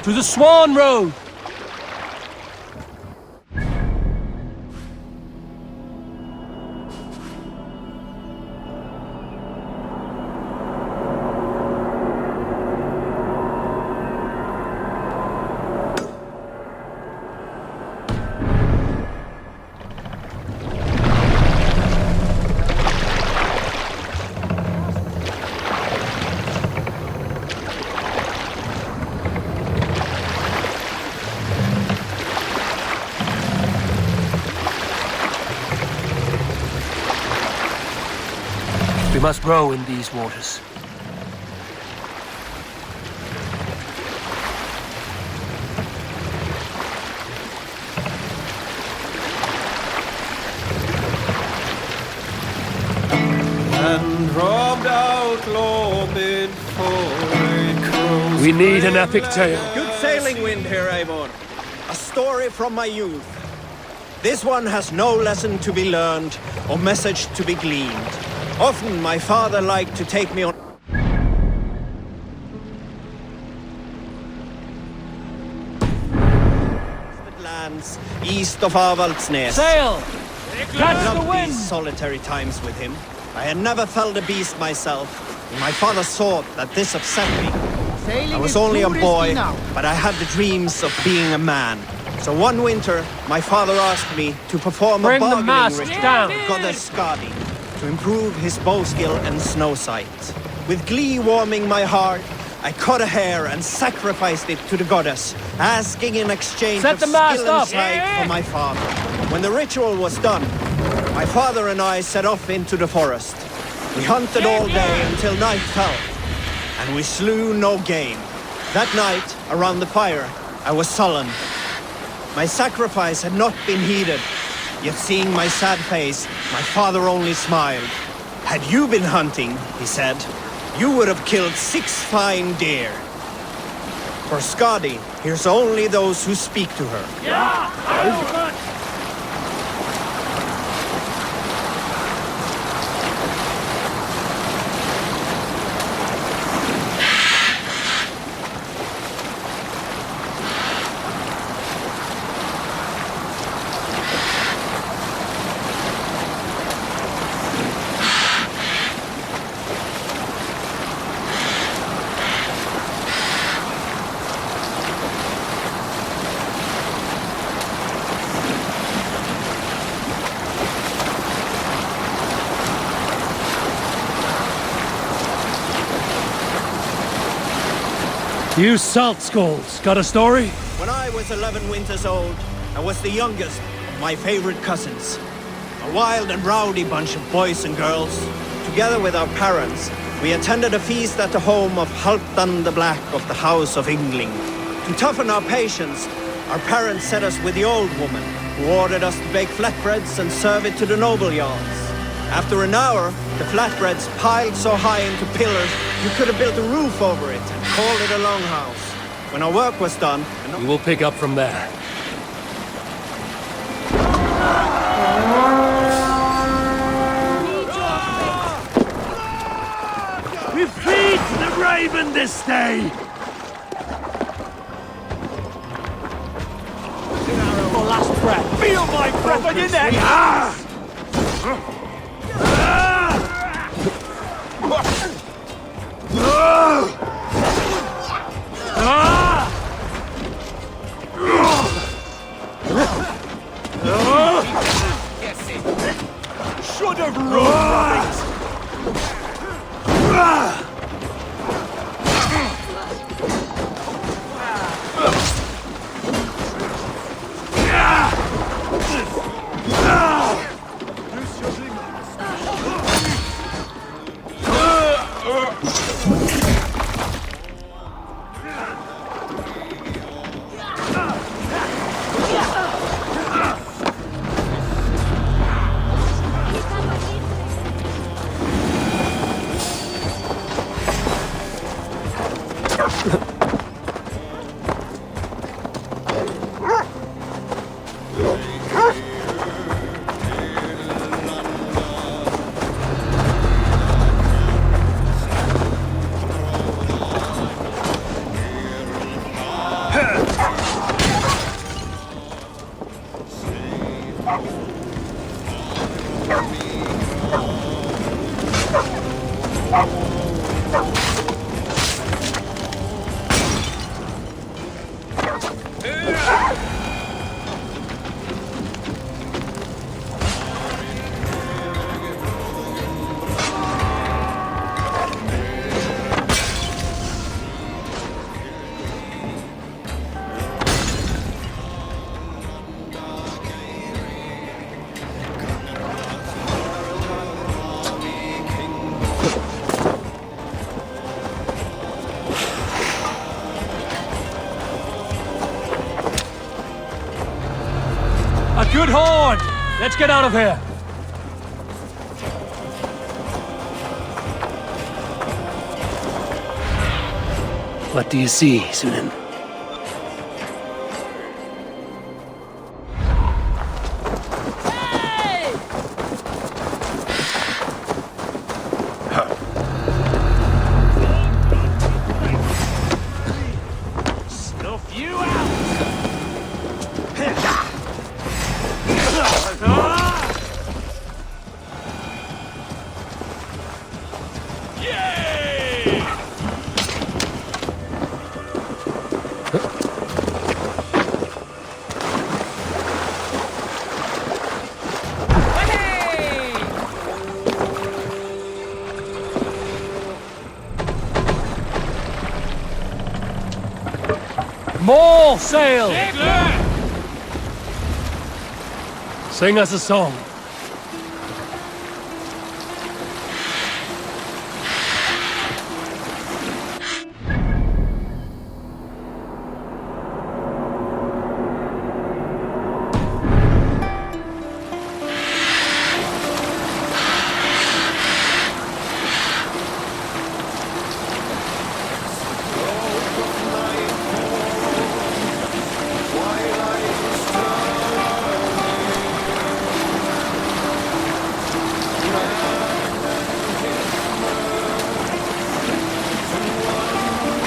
To the Swan Road! We must row in these waters. And robbed outlaw bid for a crow's We need an epic tale. Good sailing wind here, Eivor. A story from my youth. This one has no lesson to be learned or message to be gleaned. Often my father liked to take me on lands east of ASSASSINSCREEDVALHALLA. Sail! Catch the Loved wind! these solitary times with him. I had never felt a beast myself, and my father thought that this upset me. I was only a boy, but I had the dreams of being a man. So one winter, my father asked me to perform Bring a the bargaining mast ritual down. with Goddess Skadi to improve his bow skill and snow sight. With glee warming my heart, I cut a hair and sacrificed it to the goddess, asking in exchange Set of the mast skill and up. sight for my father. When the ritual was done, my father and I set off into the forest. We hunted all day until night fell, and we slew no game. That night, around the fire, I was sullen. My sacrifice had not been heeded, yet seeing my sad face, my father only smiled. Had you been hunting, he said, you would have killed 6 fine deer. For Skadi hears only those who speak to her. You salt skulls, got a story? When I was 11 winters old, I was the youngest of my favorite cousins. A wild and rowdy bunch of boys and girls. Together with our parents, we attended a feast at the home of Halfdan the Black of the House of Yngling. To toughen our patience, our parents set us with the old woman, who ordered us to bake flatbreads and serve it to the noble jarls. After an hour, the flatbreads piled so high into pillars, you could have built a roof over it and called it a longhouse. When our work was done... We will pick up from there. We feed the raven this day! Your last breath. Feel my breath on your neck! Should have run, A good horn! Let's get out of here! What do you see, Sunan? Snuff you out! More sail! Sing us a song.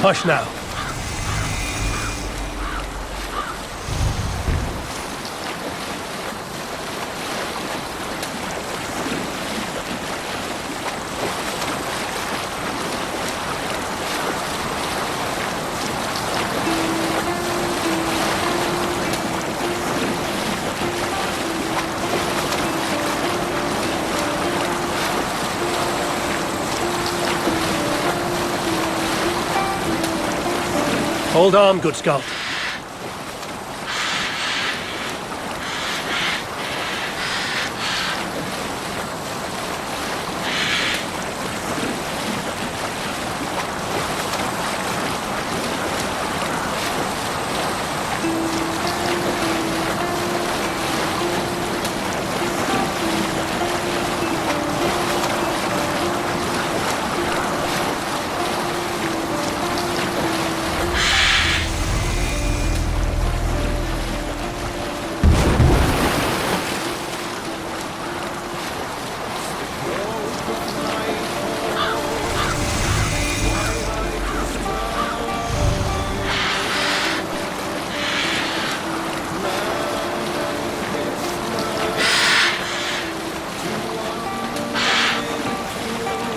Hush now. Hold on, good scout.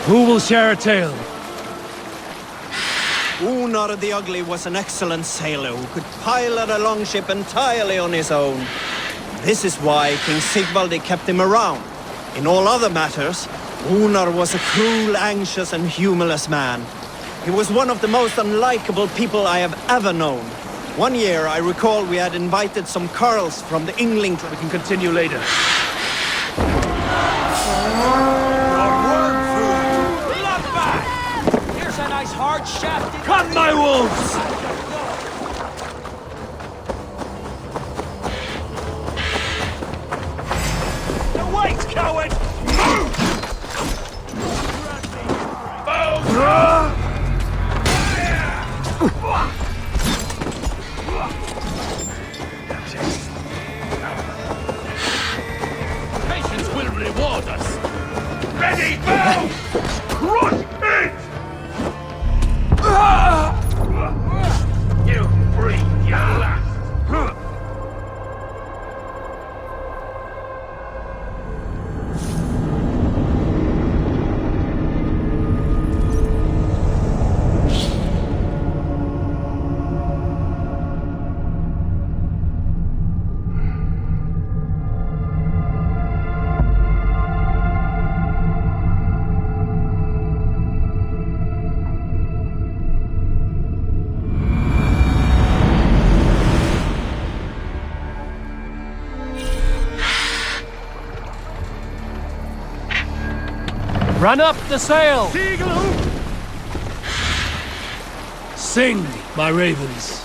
Who will share a tale? Einar the Ugly was an excellent sailor who could pilot a longship entirely on his own. This is why King Sigvaldi kept him around. In all other matters, Einar was a cruel, anxious and humorless man. He was one of the most unlikable people I have ever known. One year, I recall we had invited some Carls from the Yngling. We can continue later. Here's a nice hard shaft. Come, my wolves! Wait, coward! Patience will reward us. Ready, bow! Crush it! You breathe your last! Run up the sail! Sing, my ravens.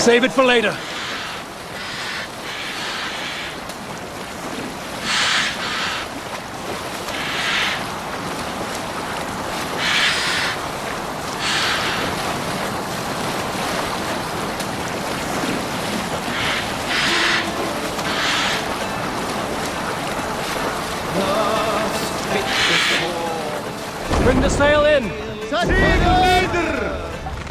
Save it for later. Bring the sail in.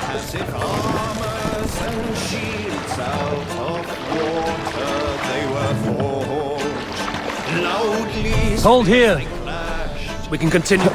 As if armors and shields out of water they were forged. Loudly Hold here. they clashed. We can continue.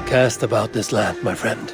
Cast about this land, my friend.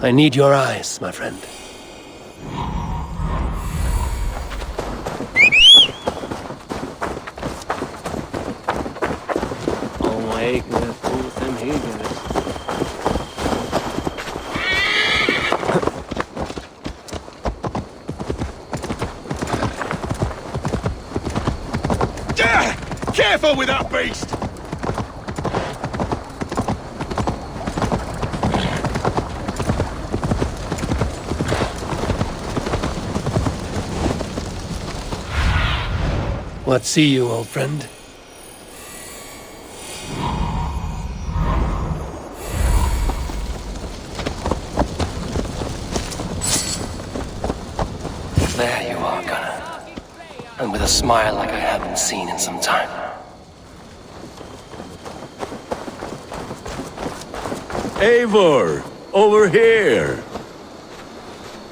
I need your eyes, my friend. Careful with that beast! What see you, old friend? There you are, Gunnar. And with a smile like I haven't seen in some time. Eivor! Over here!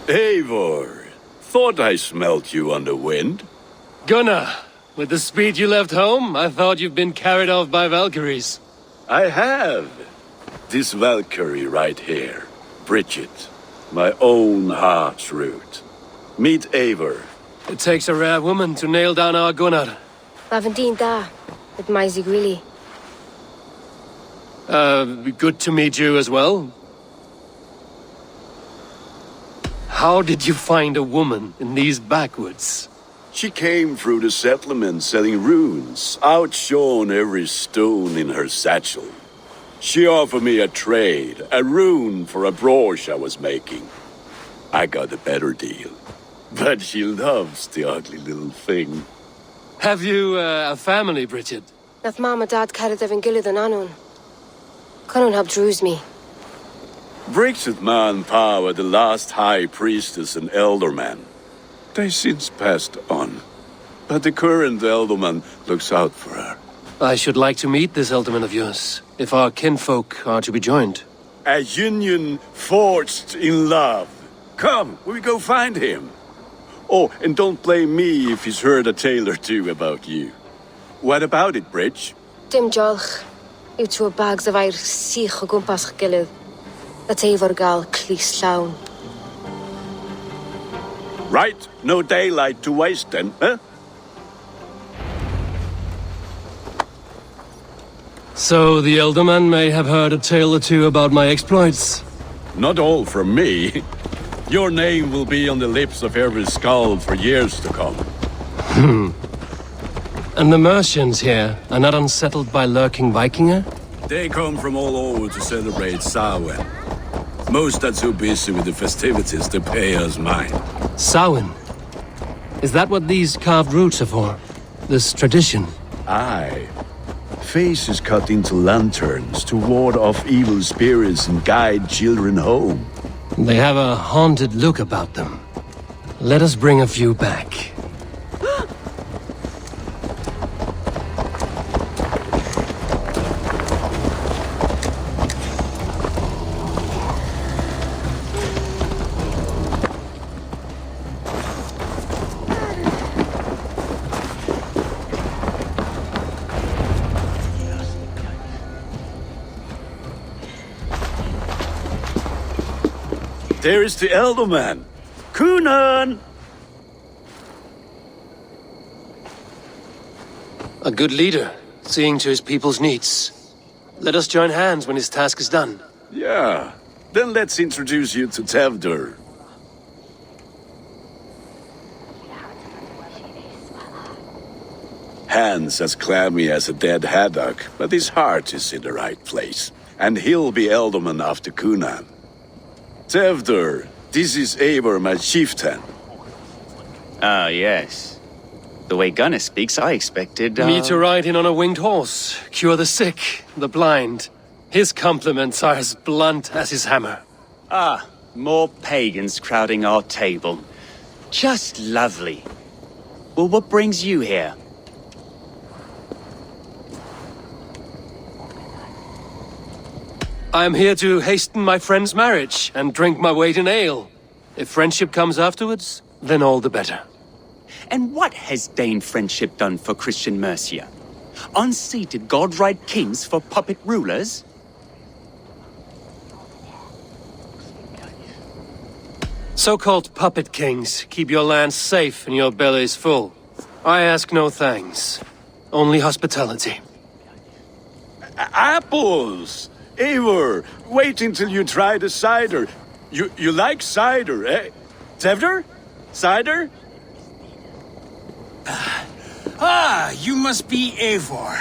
Eivor! Thought I smelt you on the wind. Gunnar, with the speed you left home, I thought you've been carried off by Valkyries. I have. This Valkyrie right here. Bridget. My own heart's root. Meet Eivor. It takes a rare woman to nail down our Gunnar. Lavendine da, with Maisy Grilly. Good to meet you as well. How did you find a woman in these backwoods? She came through the settlement selling runes, outshone every stone in her satchel. She offered me a trade, a rune for a brooch I was making. I got a better deal. But she loves the ugly little thing. Have you a family, Bridget? Nath Mama Dad carried Evan Gillid and Anun. Cannon helped druise me. Bridget Man Pa were the last high priestess and elderman. They since passed on. But the current elderman looks out for her. I should like to meet this elderman of yours, if our kinfolk are to be joined. A union forged in love. Come, we go find him. Oh, and don't blame me if he's heard a tale or two about you. What about it, Bridge? Dim Jolch. You two bags of air sich o gwmpas gilydd. That Eivor gal clis llawn. Right, no daylight to waste then, huh? So the elderman may have heard a tale or two about my exploits. Not all from me. Your name will be on the lips of every skull for years to come. And the Mercians here are not unsettled by lurking Vikinger? They come from all over to celebrate Samhain. Most are too busy with the festivities to pay us mind. Samhain? Is that what these carved roots are for? This tradition? Aye. Faces cut into lanterns to ward off evil spirits and guide children home. They have a haunted look about them. Let us bring a few back. There is the elderman. Kunan! A good leader, seeing to his people's needs. Let us join hands when his task is done. Yeah. Then let's introduce you to Tevdur. Hands as clammy as a dead haddock, but his heart is in the right place. and he'll be Ealdorman after Conan. Tevder, this is Eivor, my chieftain. Ah, yes. The way Gunnar speaks, I expected, Me to ride in on a winged horse, cure the sick, the blind. His compliments are as blunt as his hammer. Ah, more pagans crowding our table. Just lovely. Well, what brings you here? I am here to hasten my friend's marriage and drink my weight in ale. If friendship comes afterwards, then all the better. And what has Dane friendship done for Christian Mercia? Unseated godright kings for puppet rulers? So-called puppet kings keep your lands safe and your bellies full. I ask no thanks, only hospitality. Apples! Eivor, wait until you try the cider. You like cider, eh? Tevder? Cider? Ah, you must be Eivor.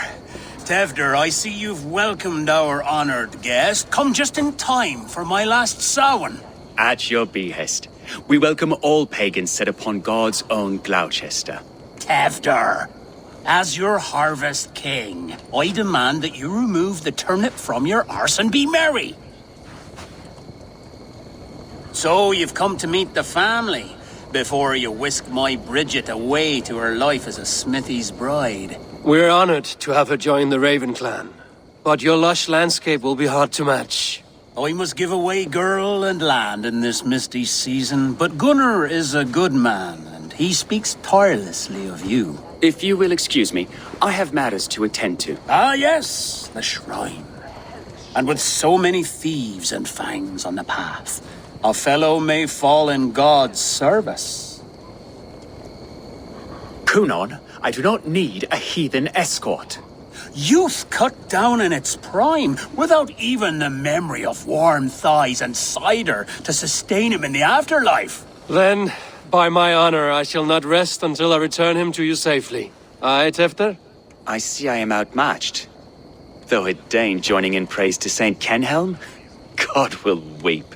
Tevder, I see you've welcomed our honored guest. Come just in time for my last Samhain. At your behest. We welcome all pagans set upon God's own Gloucester. Tevder, as your harvest king, I demand that you remove the turnip from your arse and be merry. So you've come to meet the family before you whisk my Bridget away to her life as a smithy's bride. We're honored to have her join the Raven clan, but your lush landscape will be hard to match. I must give away girl and land in this misty season, but Gunnar is a good man, and he speaks tirelessly of you. If you will excuse me, I have matters to attend to. Ah, yes, the shrine. And with so many thieves and fangs on the path, a fellow may fall in God's service. Kunon, I do not need a heathen escort. Youth cut down in its prime, without even the memory of warm thighs and cider to sustain him in the afterlife. Then, by my honor, I shall not rest until I return him to you safely. Aye, Tefter? I see I am outmatched. Though a Dane joining in praise to Saint Kenhelm, God will weep.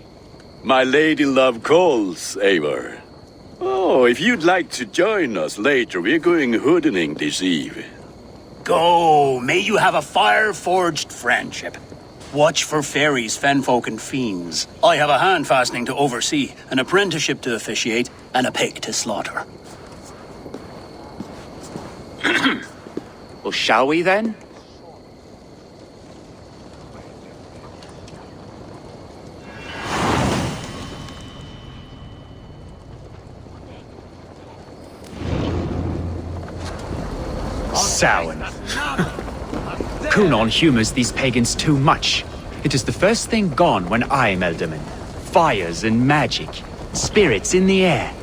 My lady love calls, Eivor. Oh, if you'd like to join us later, we're going hoodening this eve. Go, may you have a fire-forged friendship. Watch for fairies, fenfolk, and fiends. I have a hand fastening to oversee, an apprenticeship to officiate, and a pig to slaughter. Well, shall we then? Samhain. Kunon humors these pagans too much. It is the first thing gone when I am Ealdorman. Fires and magic, spirits in the air.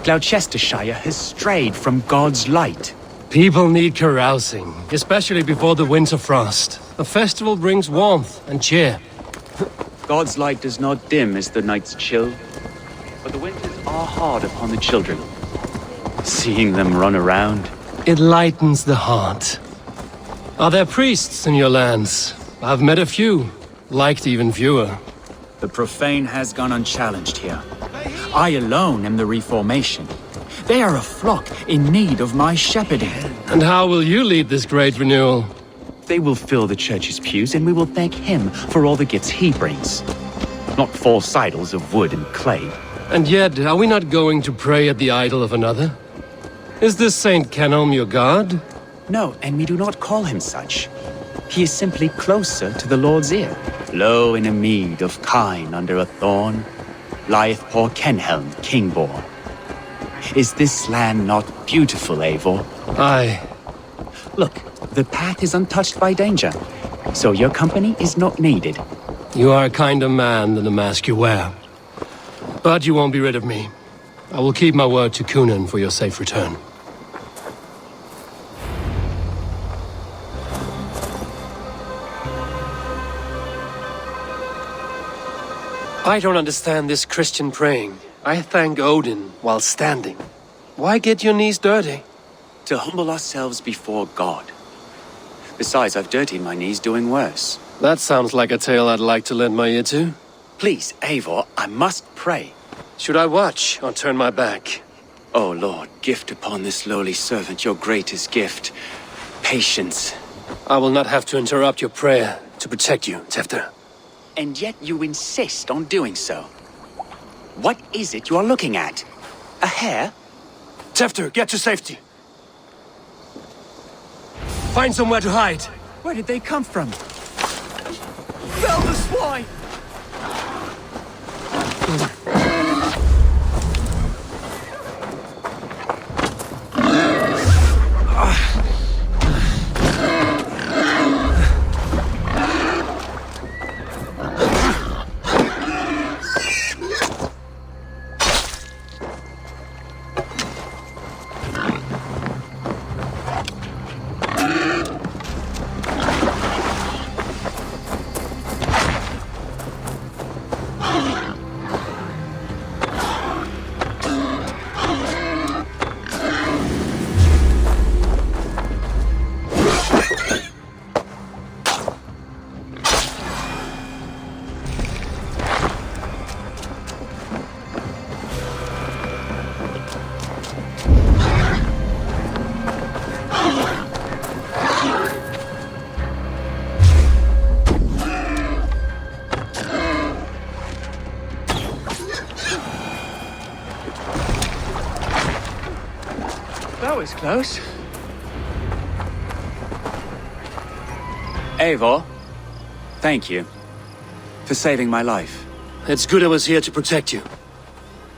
Gloucestershire has strayed from God's light. People need carousing, especially before the winter frost. A festival brings warmth and cheer. God's light does not dim as the nights chill, but the winters are hard upon the children. Seeing them run around, it lightens the heart. Are there priests in your lands? I've met a few, liked even fewer. The profane has gone unchallenged here. I alone am the reformation. They are a flock in need of my shepherding. And how will you lead this great renewal? They will fill the church's pews, and we will thank him for all the gifts he brings. Not false idols of wood and clay. And yet, are we not going to pray at the idol of another? Is this Saint Kenhelm your god? No, and we do not call him such. He is simply closer to the Lord's ear. Low in a mead of kine under a thorn, lieth poor Kenhelm, king-born. Is this land not beautiful, Eivor? Aye. Look, the path is untouched by danger, so your company is not needed. You are a kinder man than the mask you wear. But you won't be rid of me. I will keep my word to Kunon for your safe return. I don't understand this Christian praying. I thank Odin while standing. Why get your knees dirty? to humble ourselves before God. Besides, I've dirtied my knees doing worse. That sounds like a tale I'd like to lend my ear to. Please, Eivor, I must pray. Should I watch or turn my back? O Lord, gift upon this lowly servant your greatest gift. Patience. I will not have to interrupt your prayer to protect you, Tefter. And yet you insist on doing so. What is it you are looking at? A hare? Tefter, get to safety. Find somewhere to hide. Where did they come from? Fell the swine! That was close. Eivor, thank you for saving my life. It's good I was here to protect you.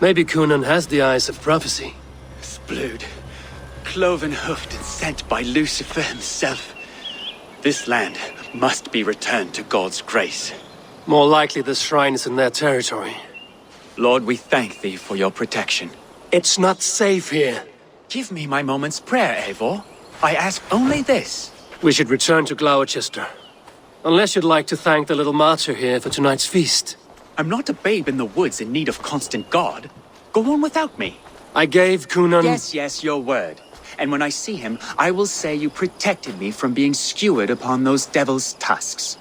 Maybe Kunan has the eyes of prophecy. Splood, cloven-hoofed and sent by Lucifer himself. This land must be returned to God's grace. More likely the shrine is in their territory. Lord, we thank thee for your protection. It's not safe here. Give me my moment's prayer, Eivor. I ask only this. We should return to Gloucester. Unless you'd like to thank the little martyr here for tonight's feast. I'm not a babe in the woods in need of constant guard. Go on without me. I gave Kunan... Yes, your word. And when I see him, I will say you protected me from being skewered upon those devil's tusks.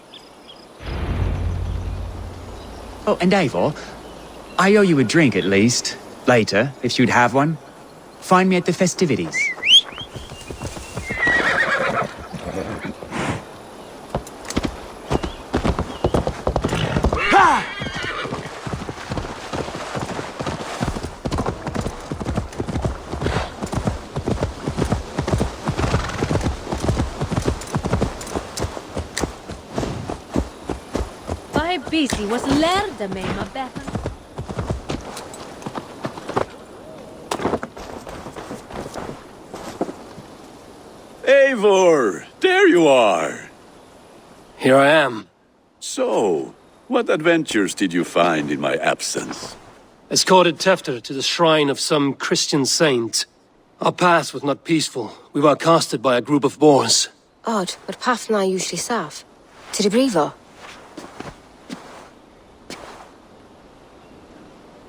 Oh, and Eivor, I owe you a drink at least. Later, if you'd have one. Find me at the festivities. Vai busy was lerda me, ma better. Eivor, there you are. Here I am. So, what adventures did you find in my absence? Escorted Tefter to the shrine of some Christian saint. Our path was not peaceful. We were accosted by a group of boars. Odd, but Pafna usually safe. To the Brevo.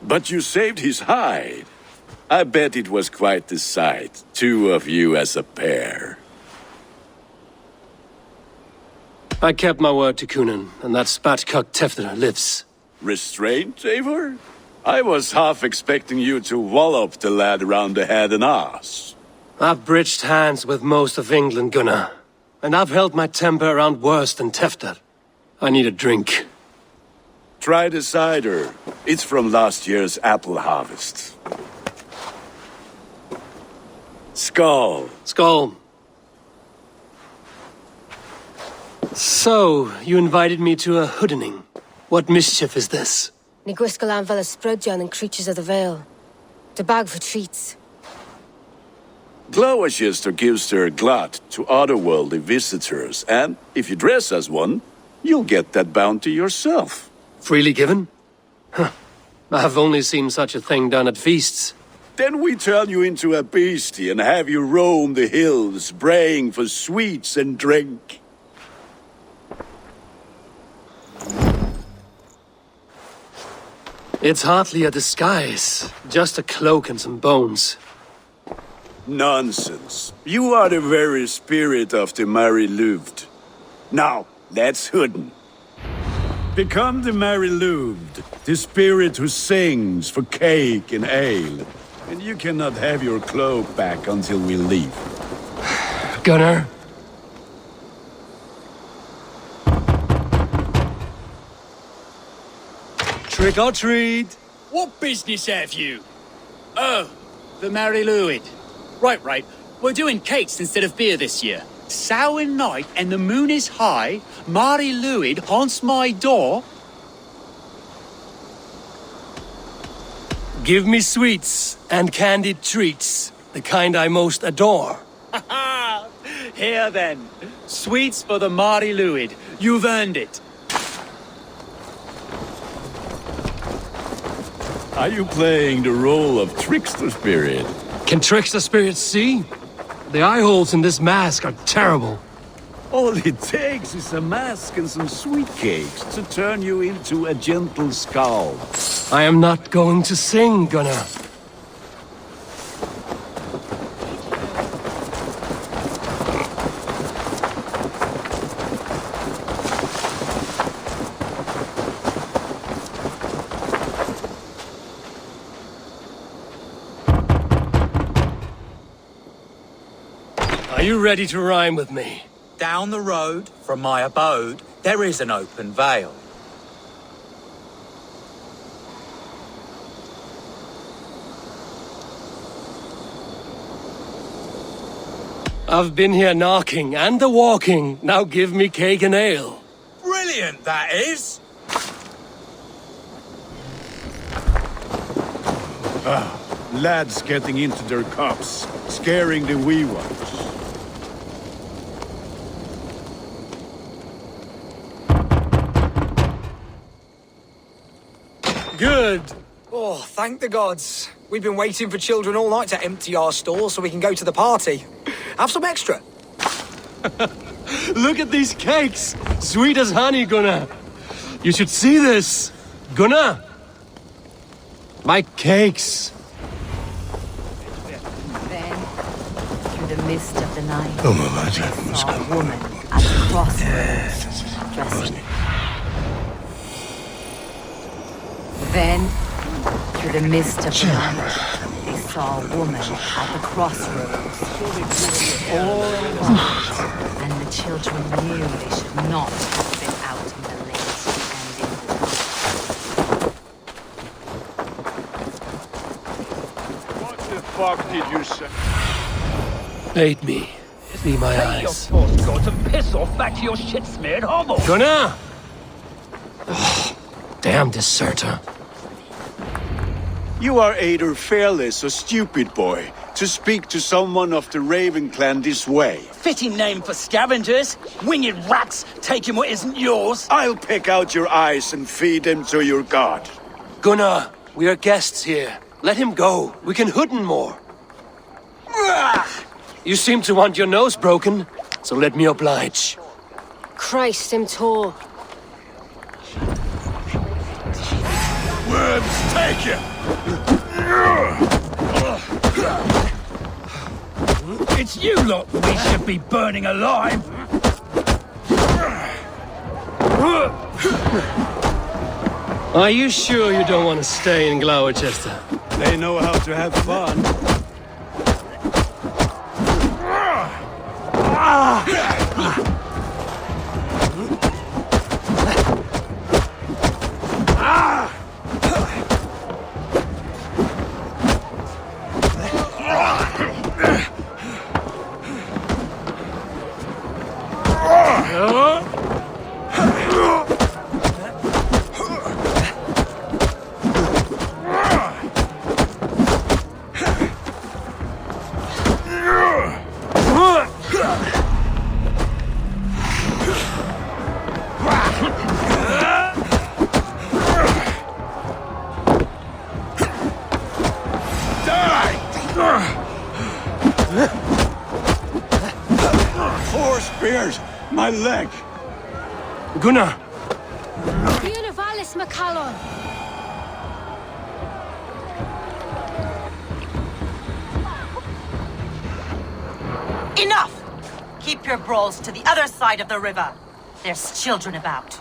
But you saved his hide. I bet it was quite the sight, two of you as a pair. I kept my word to Kunan, and that spatcock Tefter lives. Restraint, Eivor? I was half expecting you to wallop the lad around the head and ass. I've bridged hands with most of England, Gunnar. And I've held my temper around worse than Tefter. I need a drink. Try the cider. It's from last year's apple harvest. Skull. Skull. So, you invited me to a hoodening. What mischief is this? Ní gwisgal anvel a sprudjan and creatures of the Vale. The bag for treats. Gloucester gives their glut to otherworldly visitors, and if you dress as one, you'll get that bounty yourself. Freely given? Huh. I've only seen such a thing done at feasts. Then we turn you into a beastie and have you roam the hills, braying for sweets and drink. It's hardly a disguise, just a cloak and some bones. Nonsense. You are the very spirit of the Mary Louved. Now, let's hooden. Become the Mary Louved, the spirit who sings for cake and ale. And you cannot have your cloak back until we leave. Gunnar? Trick or treat! What business have you? Oh, the Mary Louid. Right. We're doing cakes instead of beer this year. Samhain night and the moon is high. Mary Louid haunts my door. Give me sweets and candied treats, the kind I most adore. Here then, sweets for the Mary Louid. You've earned it. Are you playing the role of trickster spirit? Can trickster spirits see? The eye holes in this mask are terrible. All it takes is a mask and some sweet cakes to turn you into a gentle skull. I am not going to sing, Gunnar. Are you ready to rhyme with me? Down the road from my abode, there is an open vale. I've been here knocking and a walking. Now give me cake and ale. Brilliant, that is! Lads getting into their cups, scaring the wee ones. Good. Oh, thank the gods. We've been waiting for children all night to empty our stores so we can go to the party. Have some extra. Look at these cakes! Sweet as honey, Gunnar. You should see this. Gunnar! My cakes. Then, through the mist of the night, they saw a woman at the crossroads, dressed. Then, through the mist of the night, they saw a woman at the crossroads, all white, and the children knew they should not have been out in the late and in the dark. What the fuck did you say? Bait me. See my eyes. Go to piss off back to your shit-smeared hovel. Gunnar! Oh, damn deserter. You are either fearless or stupid, boy, to speak to someone of the Raven clan this way. Fitting name for scavengers. Winged rats taking what isn't yours. I'll pick out your eyes and feed them to your god. Gunnar, we are guests here. Let him go. We can hooden more. You seem to want your nose broken, so let me oblige. Christ, him tall. Worms, take you! It's you lot we should be burning alive. Are you sure you don't want to stay in Gloucester? They know how to have fun. Four spears! My leg! Gunnar! Univalis Macallon! Enough! Keep your brawls to the other side of the river. There's children about.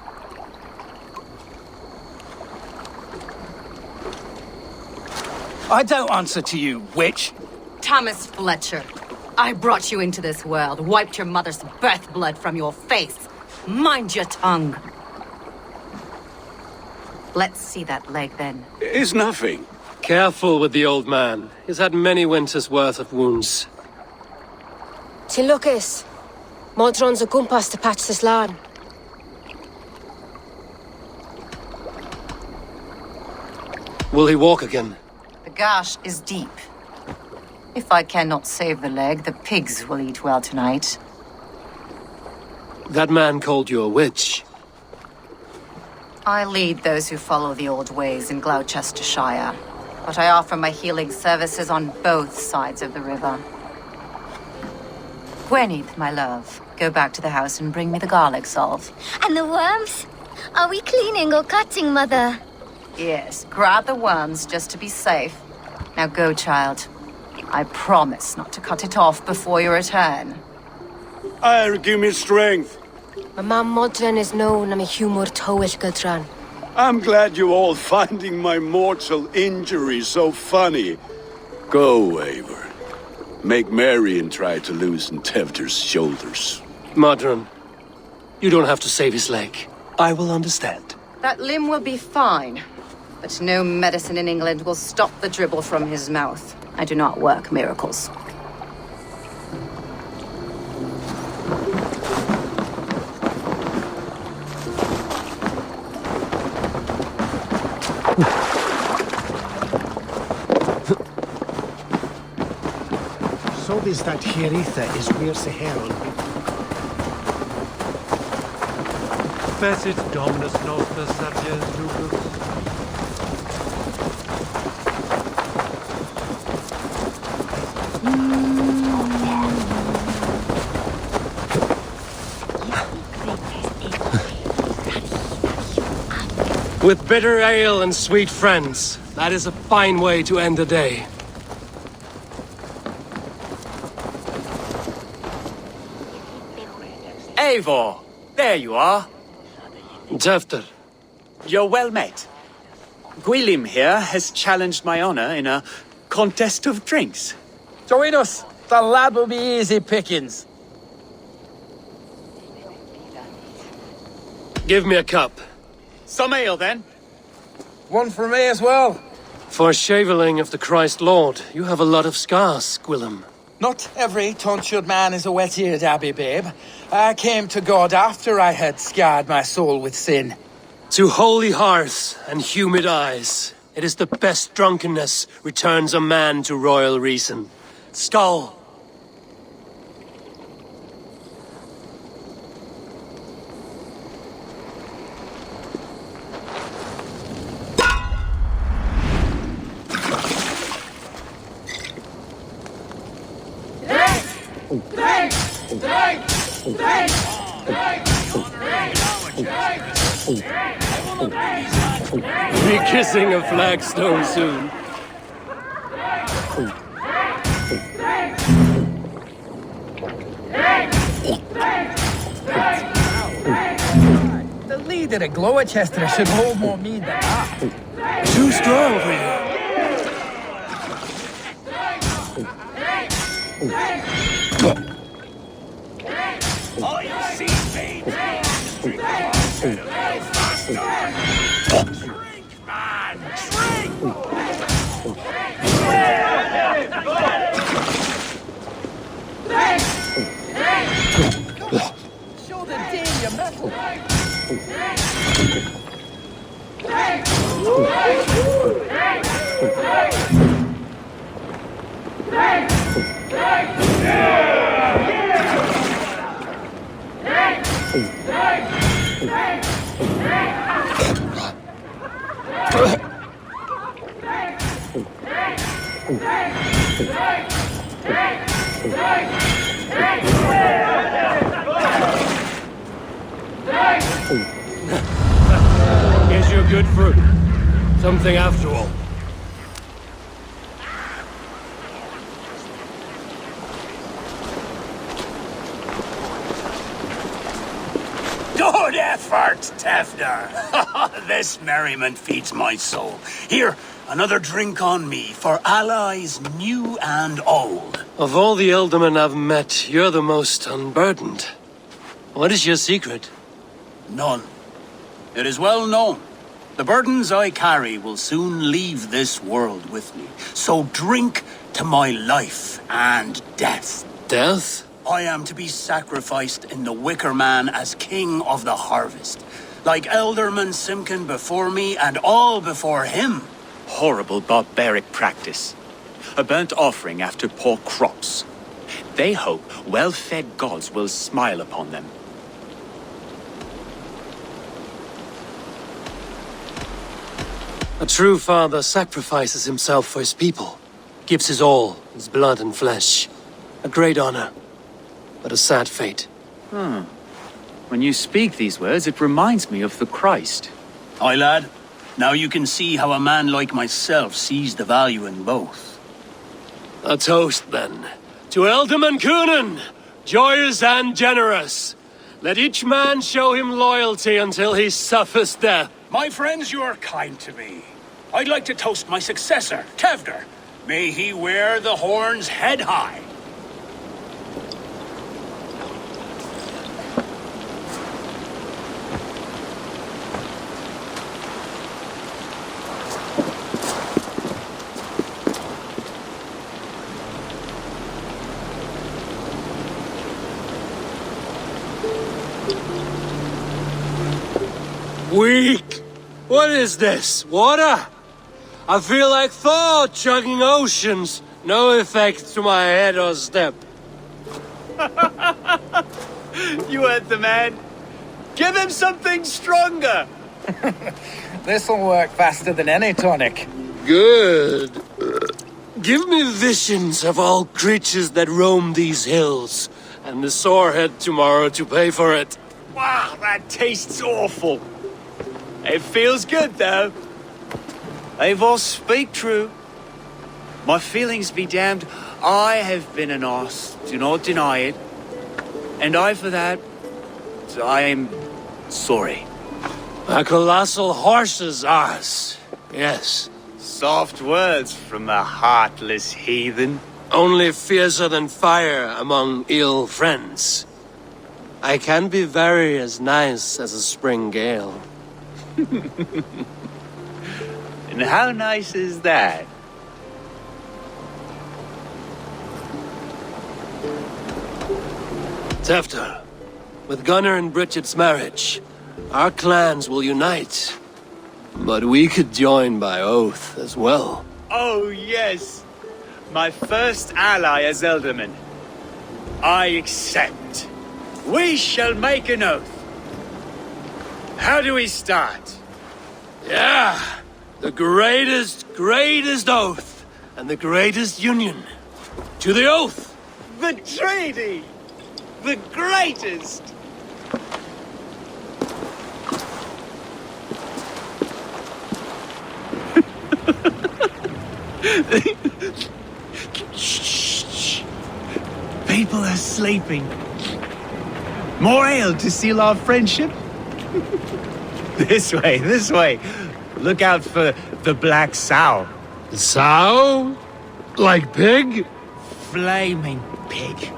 I don't answer to you, witch. Thomas Fletcher, I brought you into this world, wiped your mother's birth blood from your face. Mind your tongue. Let's see that leg, then. It's nothing. Careful with the old man. He's had many winters' worth of wounds. Till Lucas. Modron's a gumpas to patch this land. Will he walk again? The gash is deep. If I cannot save the leg, the pigs will eat well tonight. That man called you a witch. I lead those who follow the old ways in Gloucestershire, but I offer my healing services on both sides of the river. Gwyneth, my love, go back to the house and bring me the garlic salve. And the worms? Are we cleaning or cutting, Mother? Yes, grab the worms just to be safe. Now go, child. I promise not to cut it off before you return. Give me strength. My mam Modron is known am a humor towill Kvitrafn. I'm glad you all finding my mortal injury so funny. Go, Eivor. Make merry and try to loosen Tevter's shoulders. Modron, you don't have to save his leg. I will understand. That limb will be fine, but no medicine in England will stop the dribble from his mouth. I do not work miracles. So is that Hieritha is where's the herald? Facit Dominus Noster Sapiens Lucas. With bitter ale and sweet friends, that is a fine way to end the day. Eivor! There you are. Jesper. You're well met. Gwilym here has challenged my honor in a contest of drinks. Join us. The lad will be easy pickings. Give me a cup. Some ale, then. One for me as well. For shaveling of the Christ Lord, you have a lot of scars, Gwilym. Not every tonsured man is a wet-eared abbey, babe. I came to God after I had scarred my soul with sin. To holy hearts and humid eyes, it is the best drunkenness returns a man to royal reason. Skull! Be kissing a flagstone soon. The leader of Gloucester should hold more mead than that. Too strong for you. Oh, you see, babe. Drink man! Drink! Show the day your metal. Here's your good fruit. Something after all. heart, Tefder. This merriment feeds my soul. Here, another drink on me for allies new and old. Of all the Ealdormen I've met, you're the most unburdened. What is your secret? None. It is well known. The burdens I carry will soon leave this world with me. So drink to my life and death. Death? I am to be sacrificed in the Wicker Man as king of the harvest. Like Elderman Simkin before me and all before him. Horrible barbaric practice. A burnt offering after poor crops. They hope well-fed gods will smile upon them. A true father sacrifices himself for his people. Gives his all, his blood and flesh. A great honor, but a sad fate. When you speak these words, it reminds me of the Christ. Aye, lad. Now you can see how a man like myself sees the value in both. A toast, then. To Ealdorman Coonan, joyous and generous. Let each man show him loyalty until he suffers death. My friends, you are kind to me. I'd like to toast my successor, Tefder. May he wear the horns head high. Weak! What is this? Water? I feel like Thor chugging oceans. No effect to my head or step. You heard the man. Give him something stronger. This'll work faster than any tonic. Good. Give me visions of all creatures that roam these hills, and the sorehead tomorrow to pay for it. Wow, that tastes awful. It feels good, though. They all speak true. My feelings be damned. I have been an arse, do not deny it. And I, for that, I am sorry. A colossal horse's arse, yes. Soft words from a heartless heathen. Only fiercer than fire among ill friends. I can be very as nice as a spring gale. And how nice is that? Tefter, with Gunnar and Bridget's marriage, our clans will unite. But we could join by oath as well. Oh, yes. My first ally as Ealdorman. I accept. We shall make an oath. How do we start? Yeah, the greatest oath, and the greatest union. To the oath! The treaty! The greatest! Shh. People are sleeping. More ale to seal our friendship? This way. Look out for the black sow. Sow? Like pig? Flaming pig.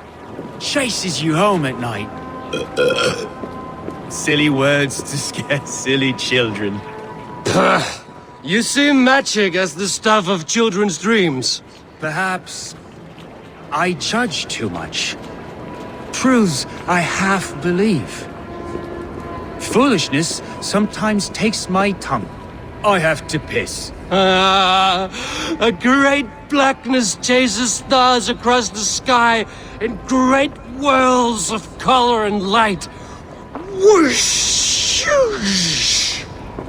Chases you home at night. Silly words to scare silly children. You see magic as the stuff of children's dreams. Perhaps I judge too much. Truths I half believe. Foolishness sometimes takes my tongue. I have to piss. A great blackness chases stars across the sky in great whirls of color and light. Whoosh!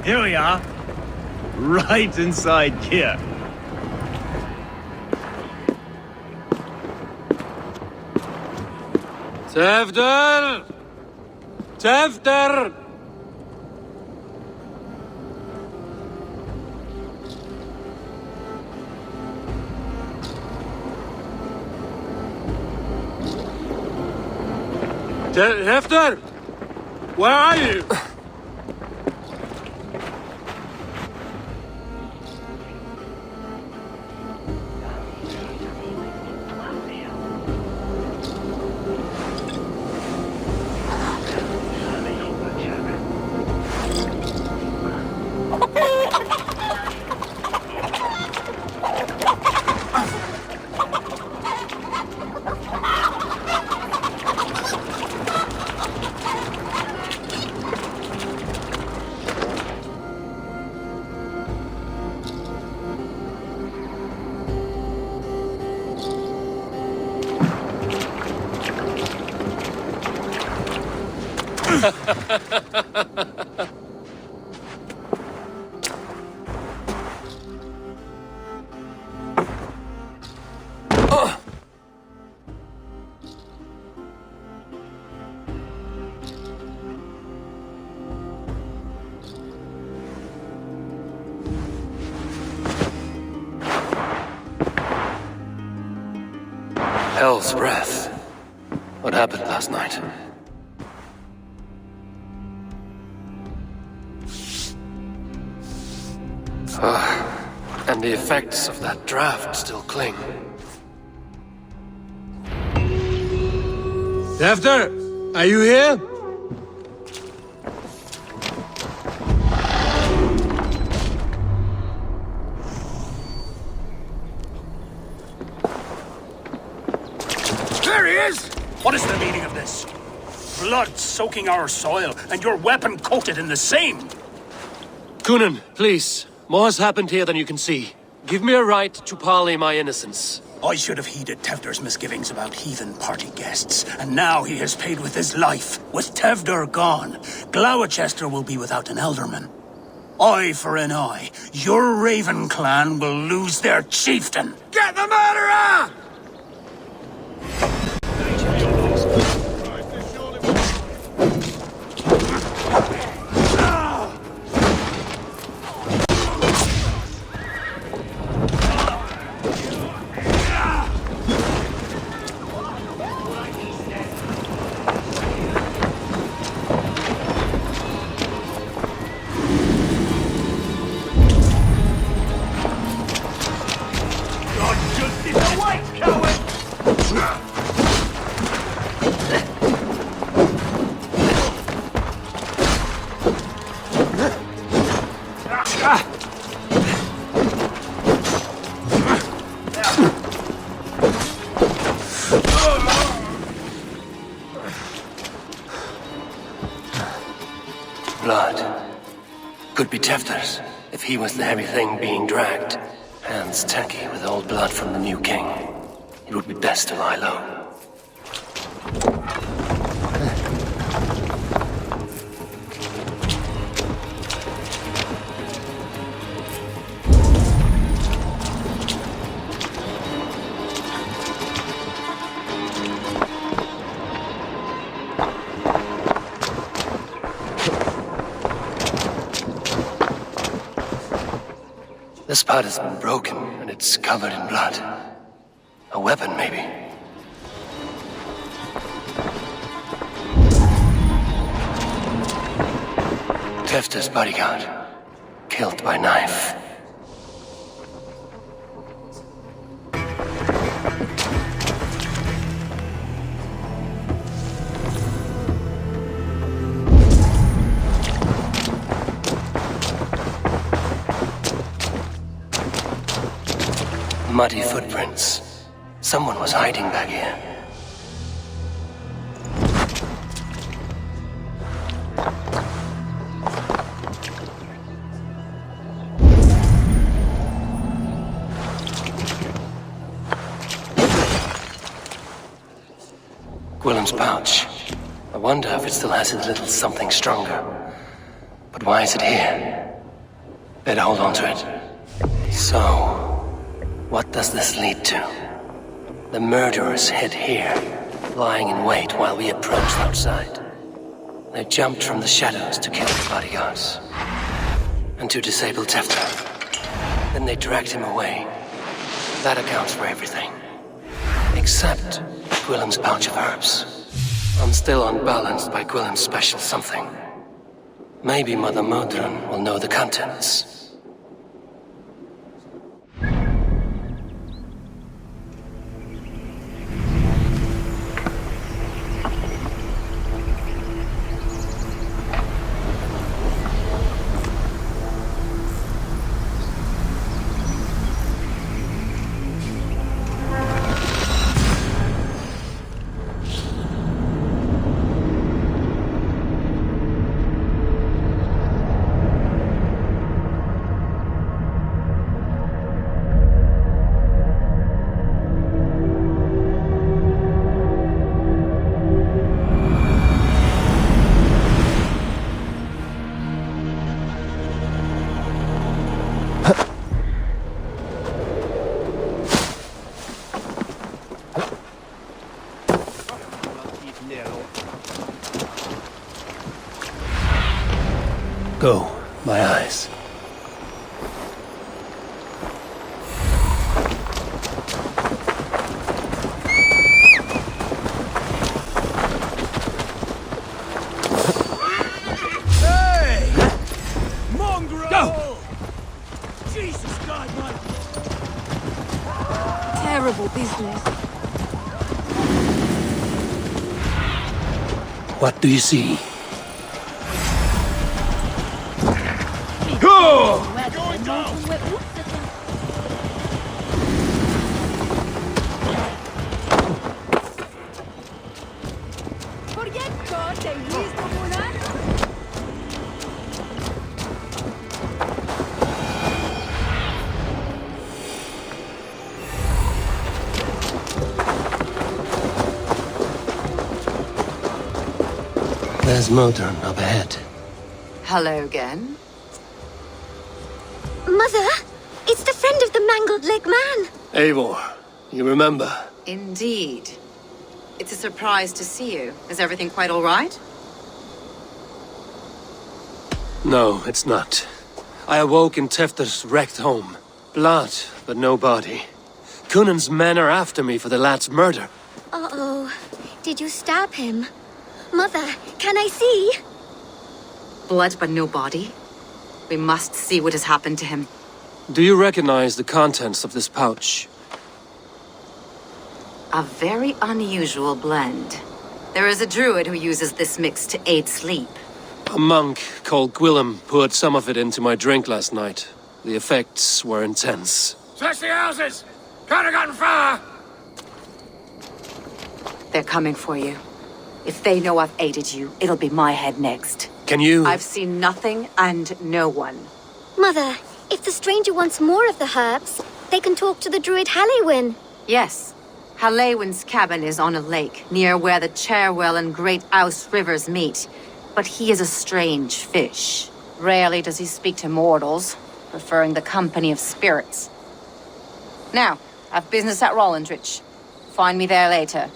Here we are. Right inside here. Tefder! Tefder! Tefder! Where are you? Hell's breath. What happened last night? And the effects of that draft still cling. Defter, are you here? There he is! What is the meaning of this? Blood soaking our soil, and your weapon coated in the same! Kunin, please. More has happened here than you can see. Give me a right to parley my innocence. I should have heeded Tevder's misgivings about heathen party guests, and now he has paid with his life. With Tevder gone, Gloucester will be without an elderman. Eye for an eye. Your Raven clan will lose their chieftain. Get the murderer! Blood. Could be Tefter's, if he was the heavy thing being dragged. Hands tacky with old blood from the new king. It would be best to lie low. This part has been broken, and it's covered in blood. A weapon, maybe. Tefter's bodyguard. Killed by knife. Muddy footprints. Someone was hiding back here. Gwillem's pouch. I wonder if it still has a little something stronger. But why is it here? Better hold on to it. So... what does this lead to? The murderers hid here, lying in wait while we approached outside. They jumped from the shadows to kill the bodyguards. And to disable Tefter. Then they dragged him away. That accounts for everything. Except Gwillem's pouch of herbs. I'm still unbalanced by Gwillem's special something. Maybe Mother Modron will know the contents. Go, my eyes. Terrible business. What do you see? There's Modron up ahead. Hello again. Mother, it's the friend of the mangled leg man. Eivor, you remember? Indeed. It's a surprise to see you. Is everything quite all right? No, it's not. I awoke in Tefter's wrecked home. Blood, but no body. Cunan's men are after me for the lad's murder. Uh-oh. Did you stab him? Mother, can I see? Blood but no body? We must see what has happened to him. Do you recognize the contents of this pouch? A very unusual blend. There is a druid who uses this mix to aid sleep. A monk called Gwillem poured some of it into my drink last night. The effects were intense. Search the houses! Could have gotten far! They're coming for you. If they know I've aided you, it'll be my head next. Can you? I've seen nothing and no one. Mother, if the stranger wants more of the herbs, they can talk to the druid Halewin. Yes. Halewin's cabin is on a lake, near where the Cherwell and Great Ouse rivers meet. But he is a strange fish. Rarely does he speak to mortals, preferring the company of spirits. Now, I've business at Rollendrich. Find me there later.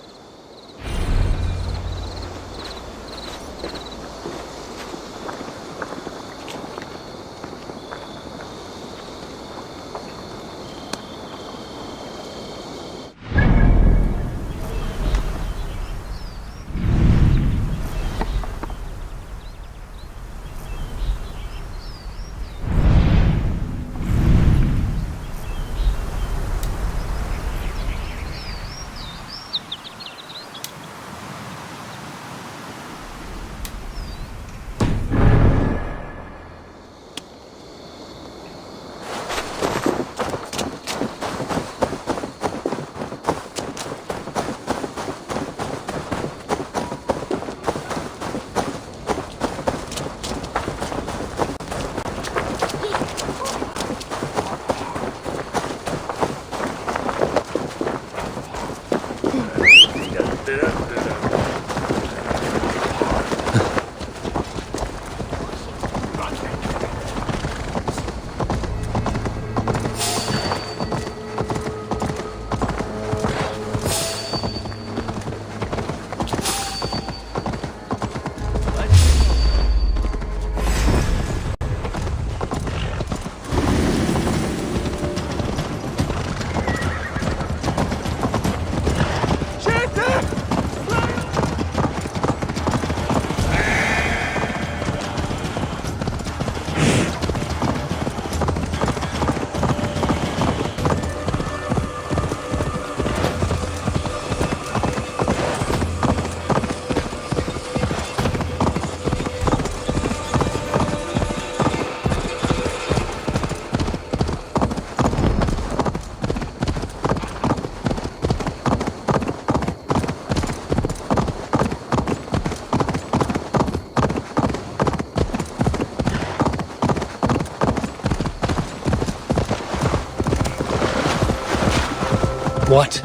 What?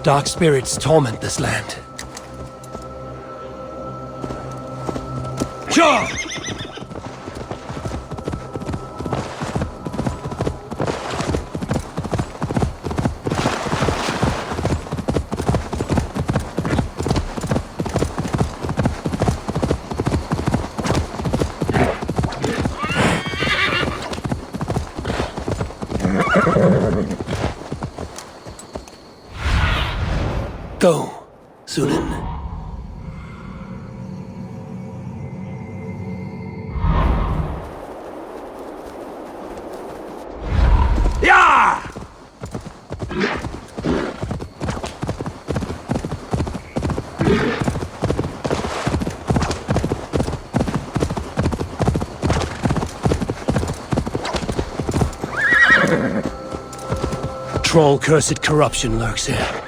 Dark spirits torment this land. Sure! Go, Sunan. Yeah! Troll cursed corruption lurks here.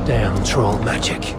Damn troll magic.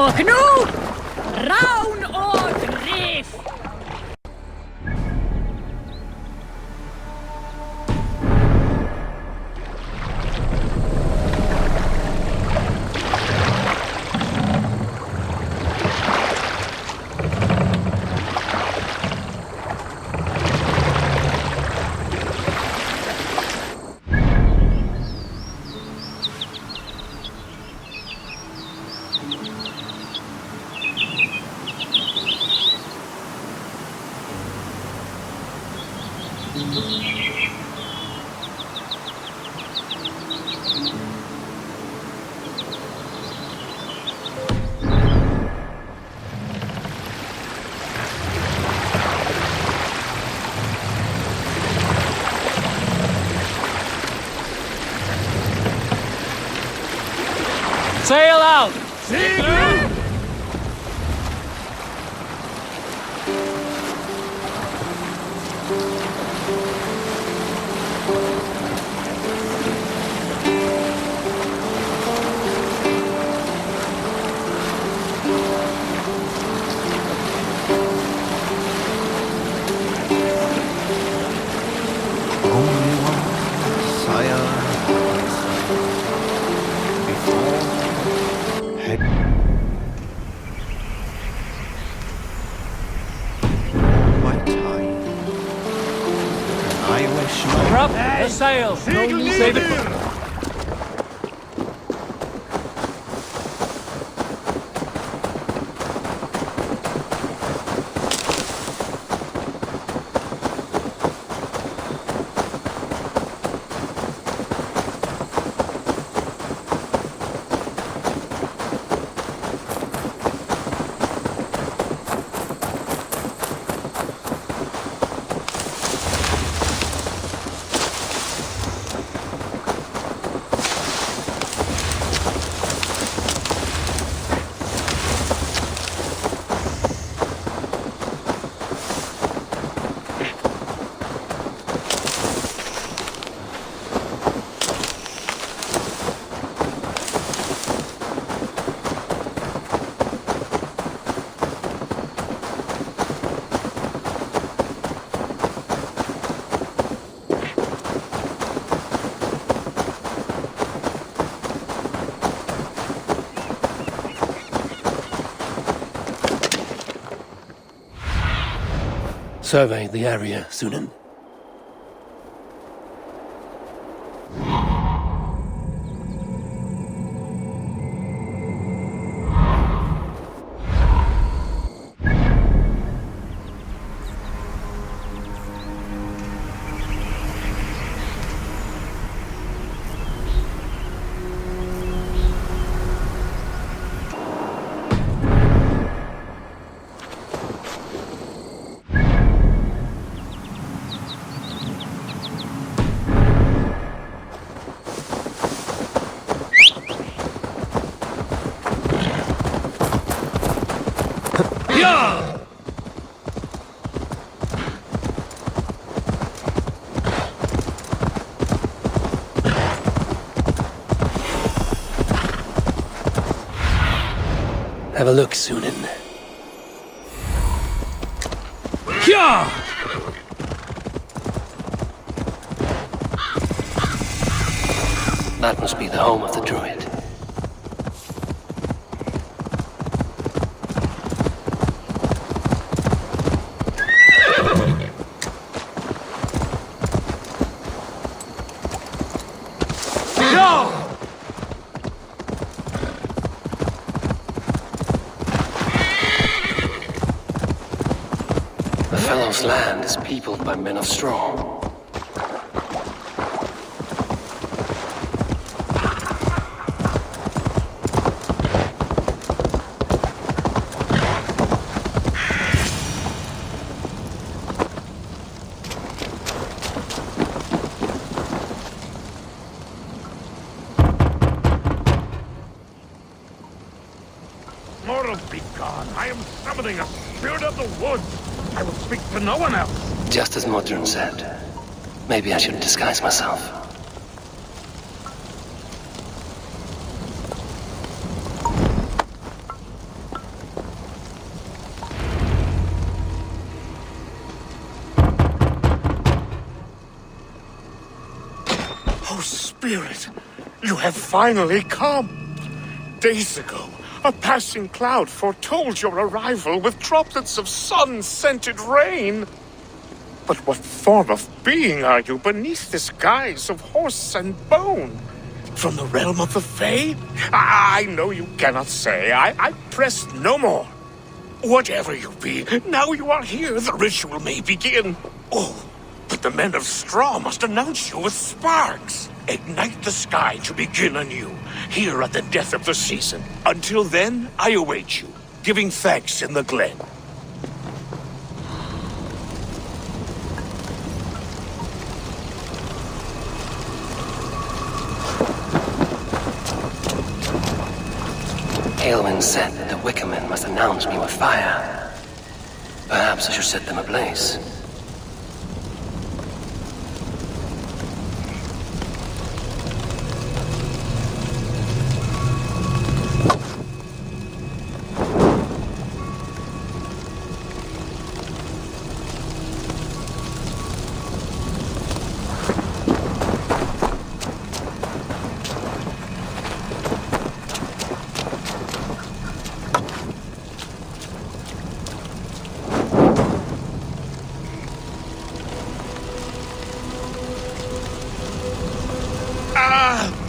Och nu, raun och driv! Sail out! Only one sire before head. My time. I wish my Drop the sail! Save it! Survey the area, Sunan. Have a look, Sunan. That must be the home of the druid. The fellow's land is peopled by men of straw. Mortal, be gone. I am summoning a spirit of the woods. I will speak to no one else. Just as Modron said. Maybe I should disguise myself. Oh, Spirit, you have finally come. Days ago, a passing cloud foretold your arrival with droplets of sun-scented rain. But what form of being are you beneath this guise of horse and bone? From the realm of the Fae? I know you cannot say. I press no more. Whatever you be, now you are here, the ritual may begin. Oh, but the men of straw must announce you with sparks. Ignite the sky to begin anew, here at the death of the season. Until then, I await you, giving thanks in the glen. Tailwind said that the Wickermen must announce me with fire. Perhaps I should set them ablaze.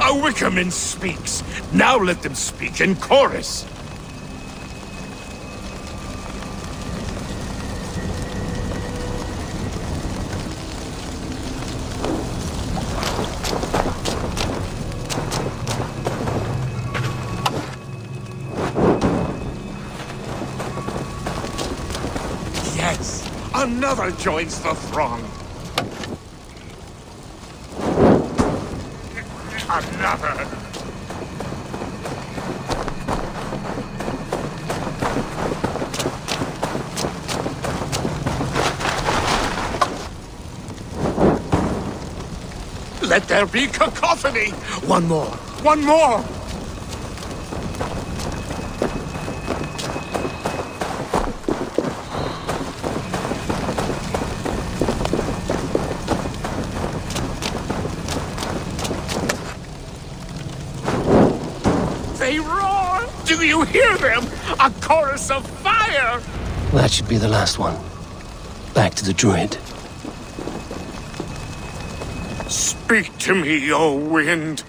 A Wickerman speaks. Now let them speak in chorus. Yes, another joins the throng. Another. Let there be cacophony! One more! One more! They roar! Do you hear them? A chorus of fire! That should be the last one. Back to the druid. Speak to me, O wind.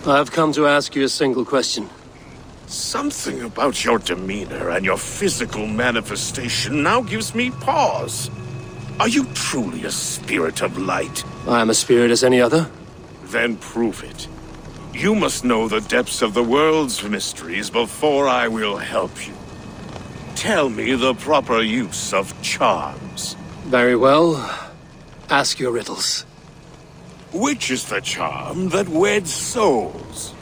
I've come to ask you a single question. Something about your demeanor and your physical manifestation now gives me pause. Are you truly a spirit of light? I am a spirit as any other. Then prove it. You must know the depths of the world's mysteries before I will help you. Tell me the proper use of charms. Very well. Ask your riddles. Which is the charm that weds souls?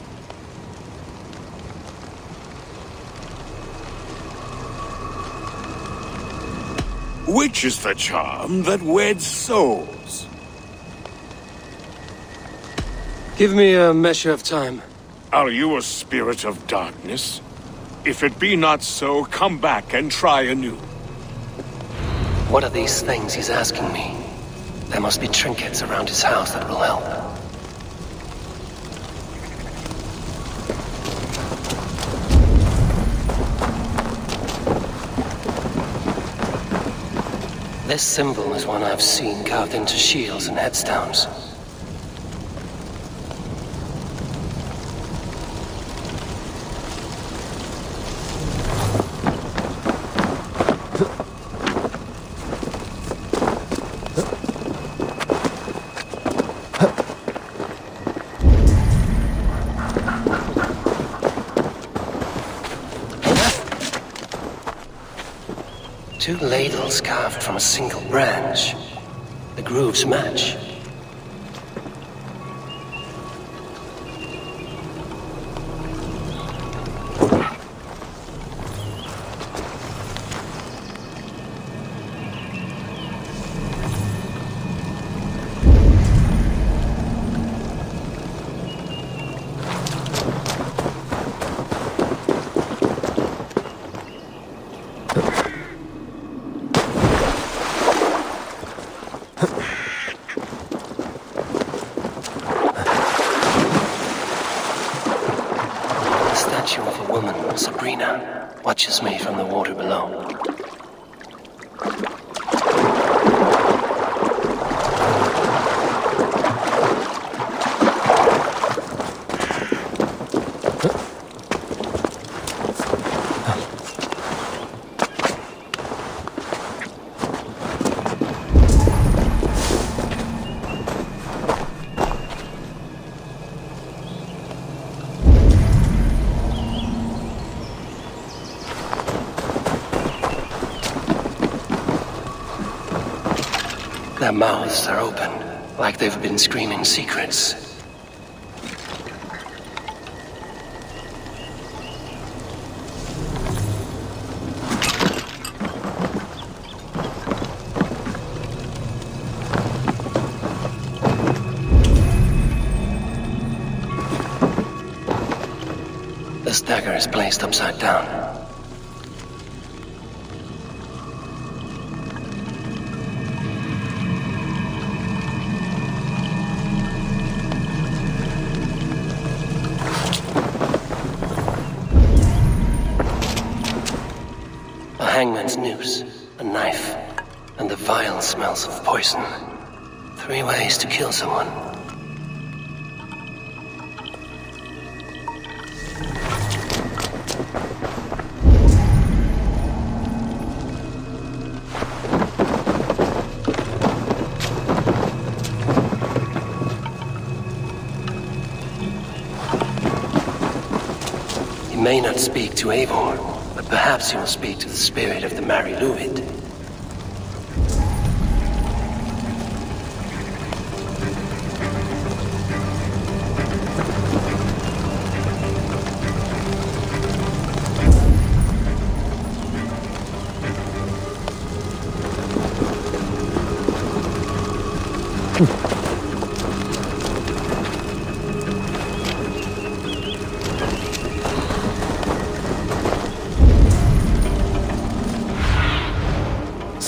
Which is the charm that weds souls? Give me a measure of time. Are you a spirit of darkness? If it be not so, come back and try anew. What are these things he's asking me? There must be trinkets around his house that will help. This symbol is one I've seen carved into shields and headstones. Two ladles carved from a single branch. The grooves match. Watches me from the water below. Their mouths are open, like they've been screaming secrets. This dagger is placed upside down. A hangman's noose, a knife, and the vile smells of poison. 3 ways to kill someone. He may not speak to Eivor, but perhaps he will speak to the spirit of the Mary Luid.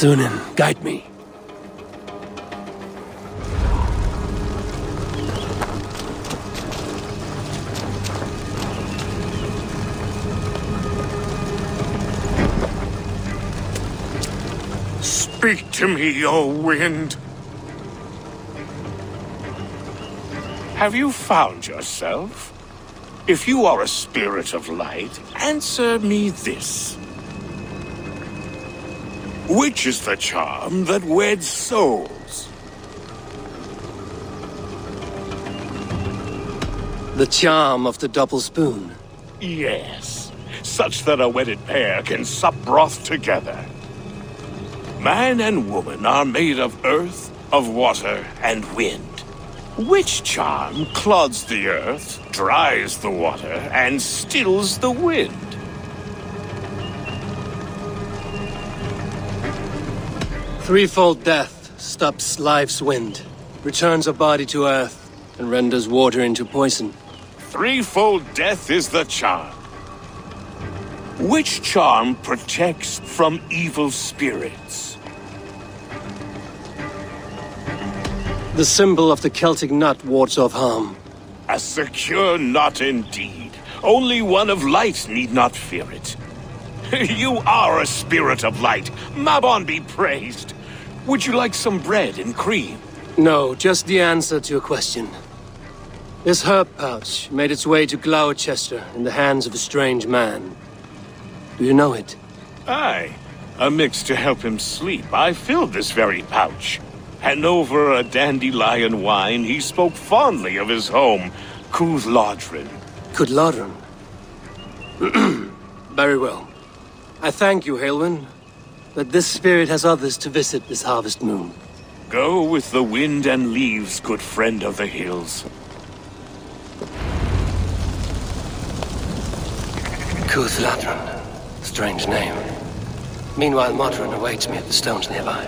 Sunan, guide me. Speak to me, O wind. Have you found yourself? If you are a spirit of light, answer me this. Which is the charm that weds souls? The charm of the double spoon. Yes, such that a wedded pair can sup broth together. Man and woman are made of earth, of water, and wind. Which charm clods the earth, dries the water, and stills the wind? Threefold death stops life's wind, returns a body to earth, and renders water into poison. Threefold death is the charm. Which charm protects from evil spirits? The symbol of the Celtic knot wards off harm. A secure knot indeed. Only one of light need not fear it. You are a spirit of light. Mabon be praised. Would you like some bread and cream? No, just the answer to a question. This herb pouch made its way to Gloucester in the hands of a strange man. Do you know it? Aye. A mix to help him sleep. I filled this very pouch. And over a dandelion wine, he spoke fondly of his home, Kvitrafn. Kvitrafn? Very well. I thank you, Halwyn, that this spirit has others to visit this harvest moon. Go with the wind and leaves, good friend of the hills. Kvitrafn. Strange name. Meanwhile, Modron awaits me at the stones nearby.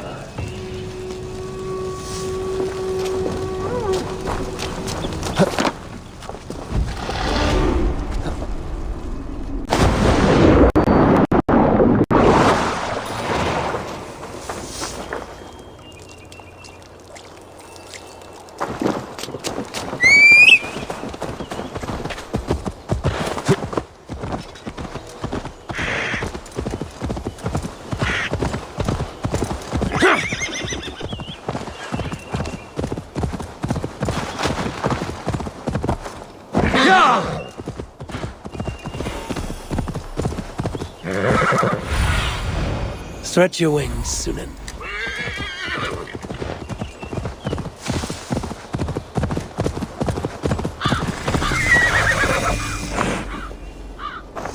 Stretch your wings, Sunan.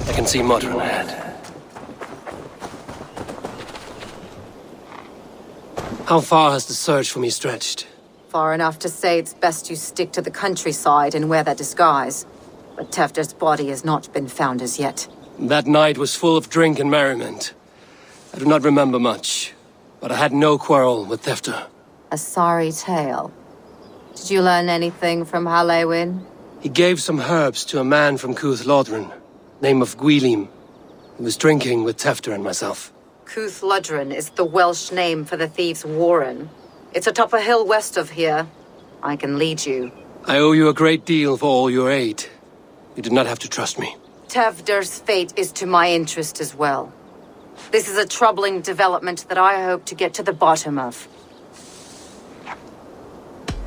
I can see Modron ahead. How far has the search for me stretched? Far enough to say it's best you stick to the countryside and wear that disguise. But Tefter's body has not been found as yet. That night was full of drink and merriment. I do not remember much, but I had no quarrel with Tefter. A sorry tale. Did you learn anything from Halewin? He gave some herbs to a man from Kvitrafn. Name of Gwilim. He was drinking with Tefter and myself. Kvitrafn is the Welsh name for the thieves' warren. It's atop a hill west of here. I can lead you. I owe you a great deal for all your aid. You did not have to trust me. Tefder's fate is to my interest as well. This is a troubling development that I hope to get to the bottom of.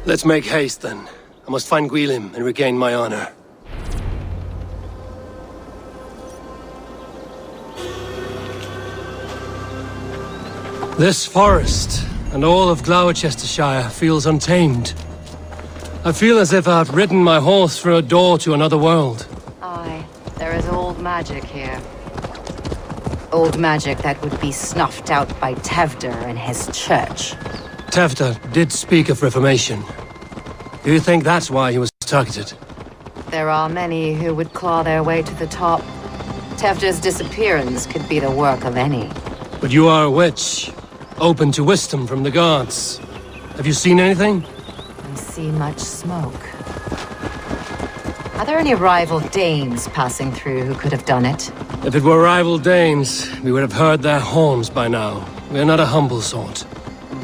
Let's make haste, then. I must find Gwilim and regain my honor. This forest, and all of Gloucestershire, feels untamed. I feel as if I've ridden my horse through a door to another world. Aye, there is old magic here. Old magic that would be snuffed out by Tefder and his church. Tefter did speak of reformation. Do you think that's why he was targeted? There are many who would claw their way to the top. Tefder's disappearance could be the work of any. But you are a witch, open to wisdom from the gods. Have you seen anything? I see much smoke. Are there any rival Danes passing through who could have done it? If it were rival Danes, we would have heard their horns by now. We are not a humble sort.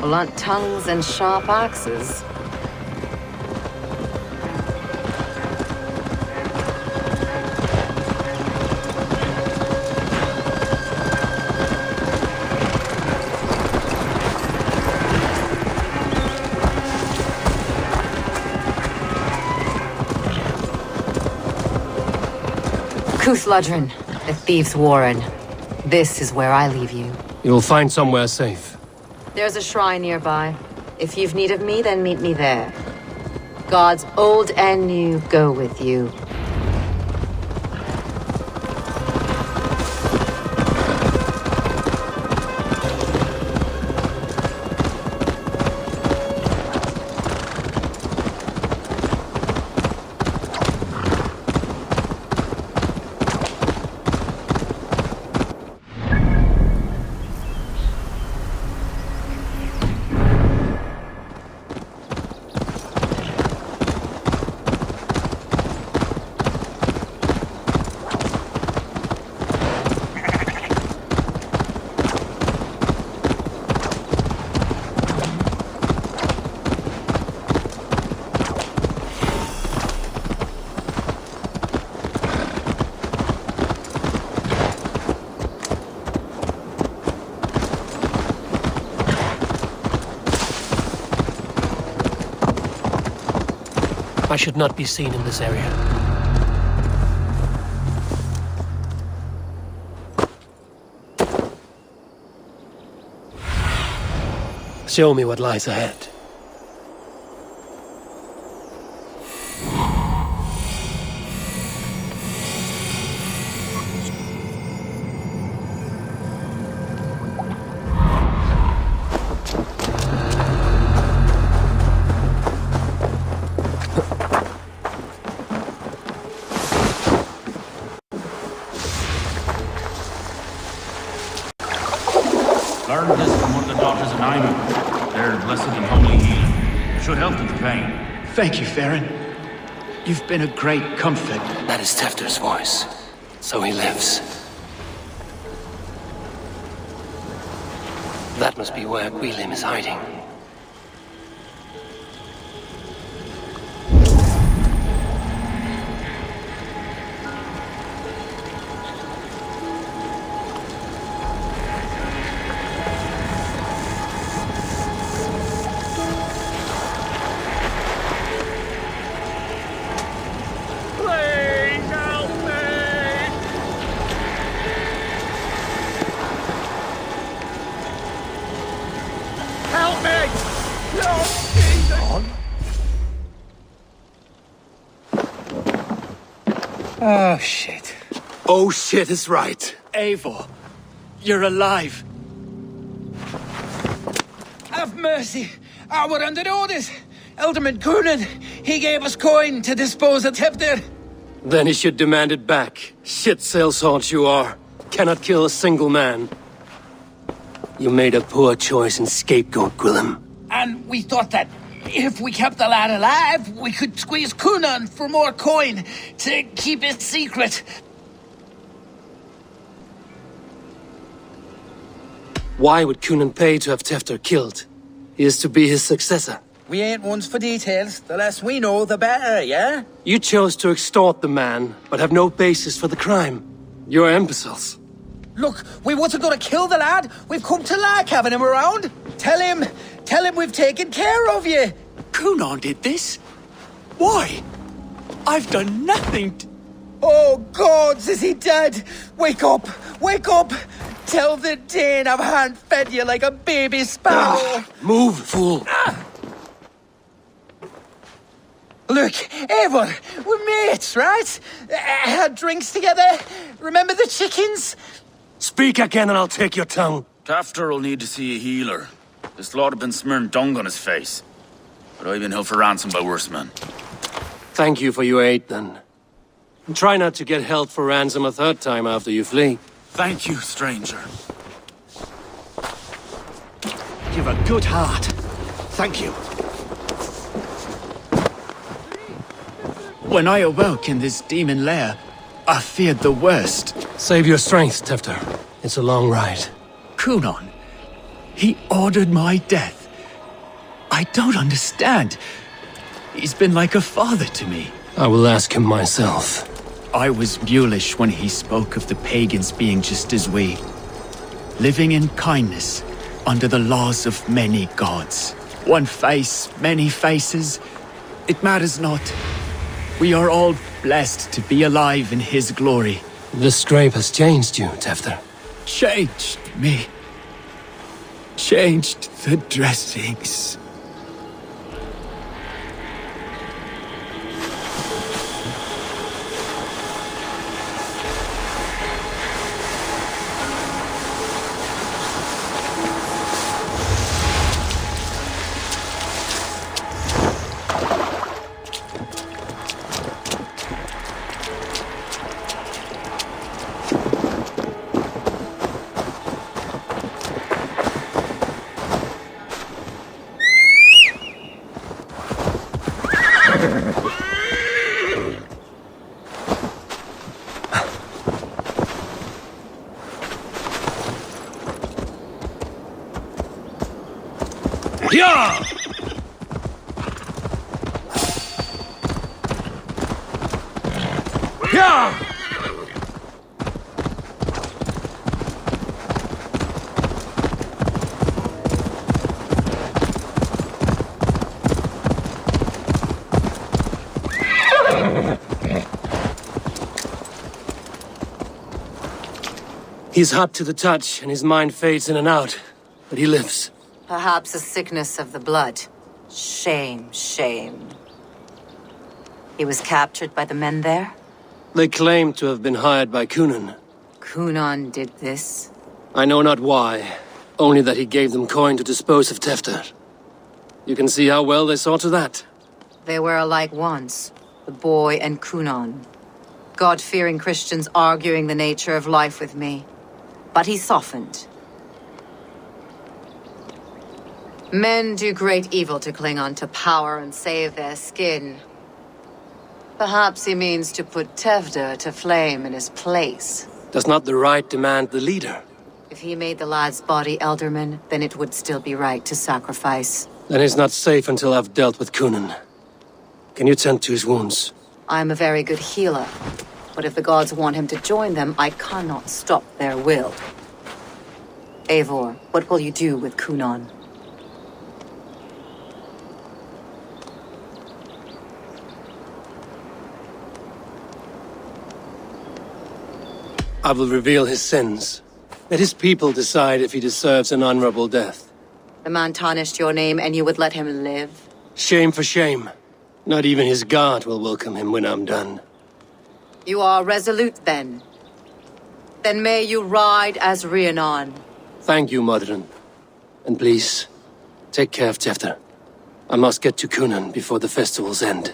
Blunt tongues and sharp axes. Kvitrafn, the thieves' warren. This is where I leave you. You'll find somewhere safe. There's a shrine nearby. If you've need of me, then meet me there. Gods old and new go with you. I should not be seen in this area. Show me what lies ahead. Learn this from one of the daughters of Einar. Their blessed and holy healing should help with the pain. Thank you, Farron. You've been a great comfort. That is Tefter's voice. So he lives. That must be where Gwilim is hiding. Oh, shit. Oh, shit is right. Eivor, you're alive. Have mercy. We're under orders. Alderman Coonan, he gave us coin to dispose of Tefter. Then he should demand it back. Shit sellsword you are. Cannot kill a single man. You made a poor choice in scapegoat, Gwilim. And we thought that if we kept the lad alive, we could squeeze Coonan for more coin to keep it secret. Why would Kunan pay to have Tefter killed? He is to be his successor. We ain't ones for details. The less we know, the better, yeah? You chose to extort the man, but have no basis for the crime. You're imbeciles. Look, we wasn't gonna kill the lad. We've come to like having him around. Tell him we've taken care of you. Kunan did this? Why? I've done nothing Oh, gods, is he dead? Wake up! Wake up! Tell the Dane I've hand-fed you like a baby sparrow. Move, fool. Look, Eivor, we're mates, right? Had drinks together. Remember the chickens? Speak again and I'll take your tongue. Tefter will need to see a healer. This lord have been smearing dung on his face. But I've been held for ransom by worse men. Thank you for your aid, then. And try not to get held for ransom a third time after you flee. Thank you, stranger. You've a good heart. Thank you. When I awoke in this demon lair, I feared the worst. Save your strength, Tefter. It's a long ride. Kunan, he ordered my death. I don't understand. He's been like a father to me. I will ask him myself. I was mulish when he spoke of the pagans being just as we. Living in kindness, under the laws of many gods. One face, many faces. It matters not. We are all blessed to be alive in his glory. The scrape has changed you, Tefter. Changed me. Changed the dressings. Yeah! Yeah! He's hot to the touch, and his mind fades in and out, but he lives. Perhaps a sickness of the blood. Shame, shame. He was captured by the men there? They claim to have been hired by Kunan. Kunan did this? I know not why, only that he gave them coin to dispose of Tefter. You can see how well they saw to that. They were alike once, the boy and Kunan. God-fearing Christians arguing the nature of life with me. But he softened. Men do great evil to cling on to power and save their skin. Perhaps he means to put Tefter to flame in his place. Does not the right demand the leader? If he made the lad's body Elderman, then it would still be right to sacrifice. Then he's not safe until I've dealt with Kunan. Can you tend to his wounds? I am a very good healer. But if the gods want him to join them, I cannot stop their will. Eivor, what will you do with Kunan? I will reveal his sins. Let his people decide if he deserves an honorable death. The man tarnished your name and you would let him live? Shame for shame. Not even his guard will welcome him when I'm done. You are resolute, then. Then may you ride as Rhiannon. Thank you, Modron. And please, take care of Tefter. I must get to Kunan before the festival's end.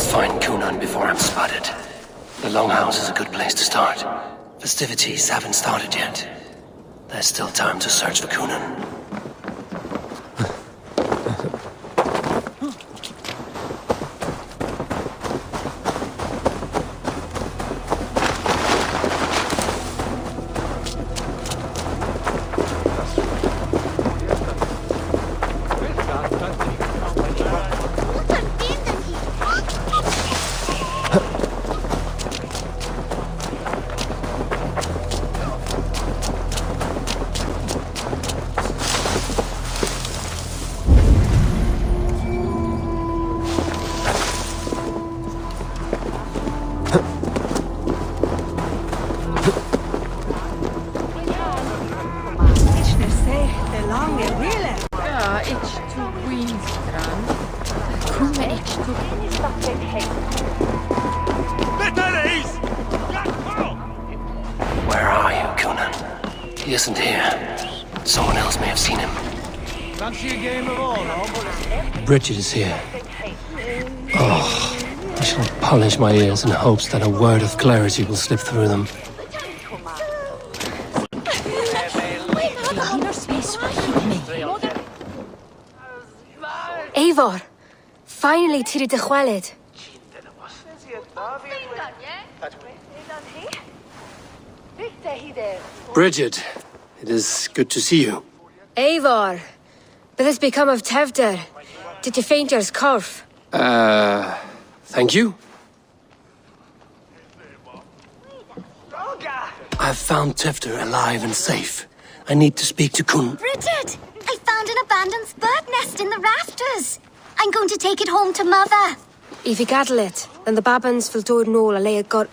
must find Kunan before I'm spotted. The Longhouse is a good place to start. Festivities haven't started yet. There's still time to search for Kunan. Where are you, Kunan? He isn't here. Someone else may have seen him. Fancy a game of all, Bridget is here. Oh, I shall polish my ears in hopes that a word of clarity will slip through them. Eivor, finally tíre de chwaled. Bridget, it is good to see you. Eivor, but this become of Tevder. Did you faint yours corf? Thank you. I've found Tevder alive and safe. I need to speak to Kun. Bridget! I found an abandoned bird nest in the rafters. I'm going to take it home to Mother. If you gaddle it, then the babans will do it all a lay a got.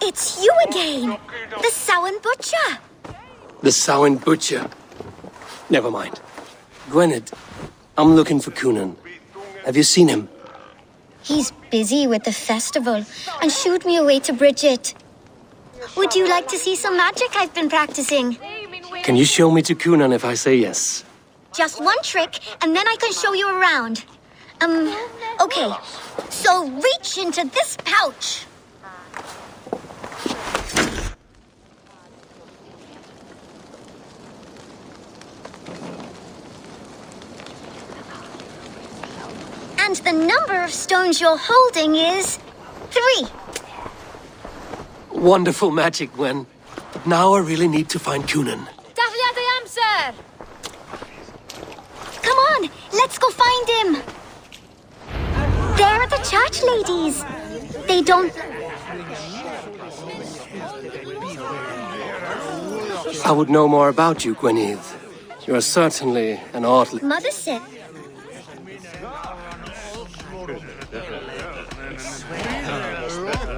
It's you again! The Samhain Butcher! The Samhain Butcher. Never mind. Gwynedd, I'm looking for Kunan. Have you seen him? He's busy with the festival and shooed me away to Bridget. Would you like to see some magic I've been practicing? Can you show me to Kunan if I say yes? Just one trick, and then I can show you around. Okay. So reach into this pouch. And the number of stones you're holding is 3. Wonderful magic, Gwen. But now I really need to find Kunan. sir! Come on, let's go find him. There are the church ladies. They don't... I would know more about you, Gwynedd. You are certainly an odd... Mother said...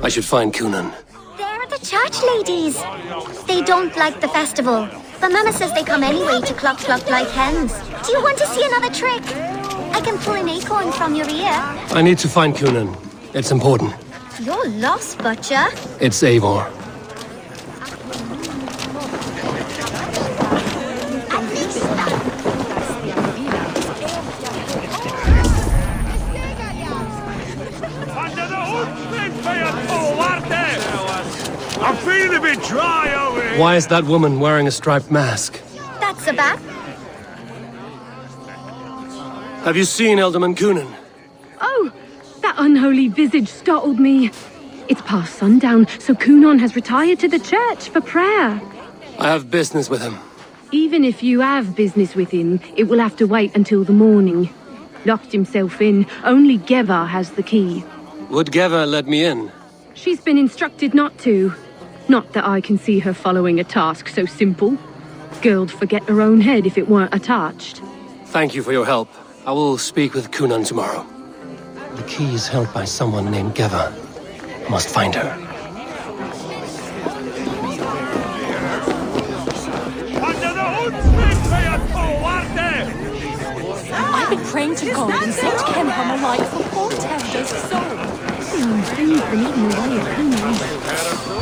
I should find Kunan. There are the church ladies. They don't like the festival. But Mama says they come anyway to cluck cluck like hens. Do you want to see another trick? I can pull an acorn from your ear. I need to find Kunan. It's important. You're lost, Butcher. It's Eivor. I'm feeling a bit dry over here. Why is that woman wearing a striped mask? That's a bat. Have you seen Elderman Kunan? Oh, that unholy visage startled me. It's past sundown, so Kunan has retired to the church for prayer. I have business with him. Even if you have business with him, it will have to wait until the morning. Locked himself in. Only Geva has the key. Would Geva let me in? She's been instructed not to. Not that I can see her following a task so simple. Girl'd forget her own head if it weren't attached. Thank you for your help. I will speak with Kunan tomorrow. The key is held by someone named Geva. I must find her. I've been praying to God and Saint Kenham alike for poor Tevder's soul.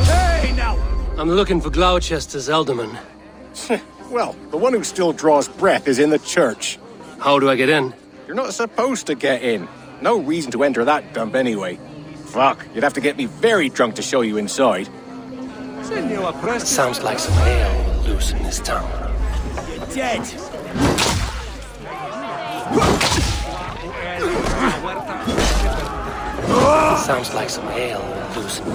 Hey, now! I'm looking for Gloucester's Elderman. Well, the one who still draws breath is in the church. How do I get in? You're not supposed to get in. No reason to enter that dump anyway. Fuck, you'd have to get me very drunk to show you inside. Sounds like some ale will loosen his tongue. You're dead. Sounds like some ale will loosen.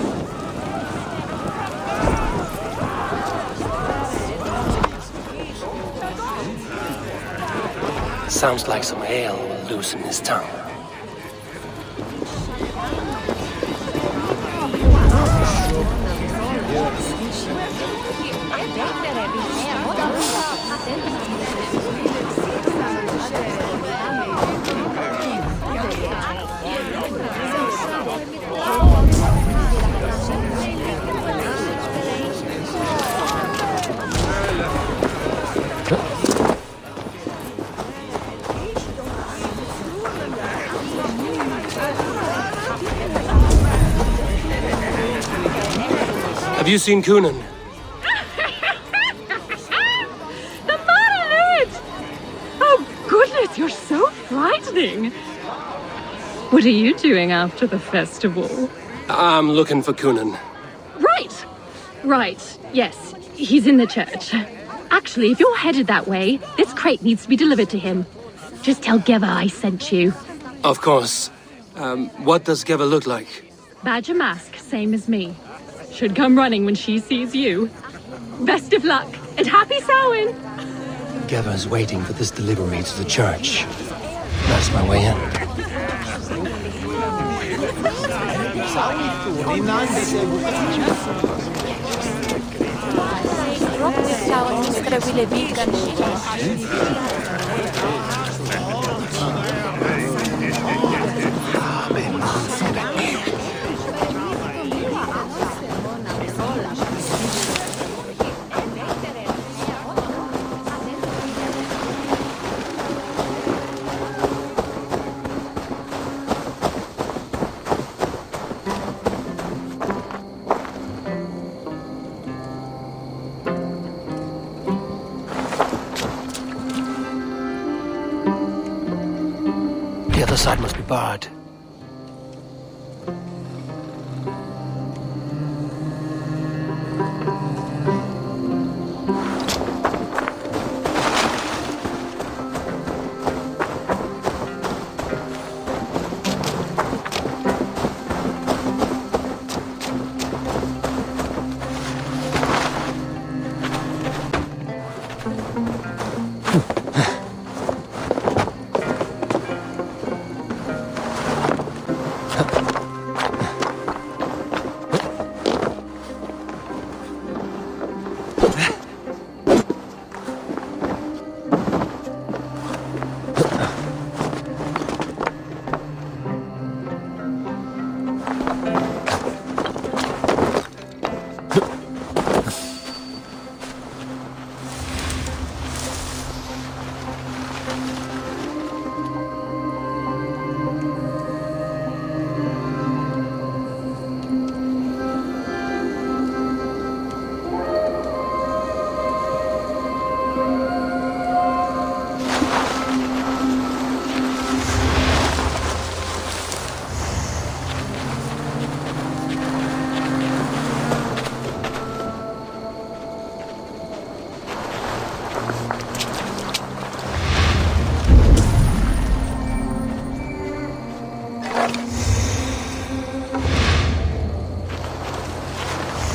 Sounds like some ale will loosen his tongue. Have you seen Coonan? The man in it! Oh, goodness, you're so frightening. What are you doing after the festival? I'm looking for Coonan. Right, yes, he's in the church. Actually, if you're headed that way, this crate needs to be delivered to him. Just tell Geva I sent you. Of course. What does Geva look like? Badger mask, same as me. Should come running when she sees you. Best of luck, and happy Samhain! Geva's waiting for this delivery to the church. That's my way in. The other side must be barred.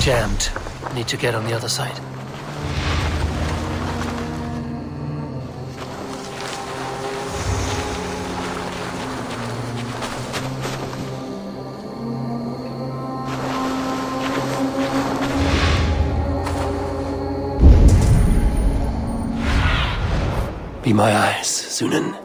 Jammed. Need to get on the other side. Be my eyes, Sunan.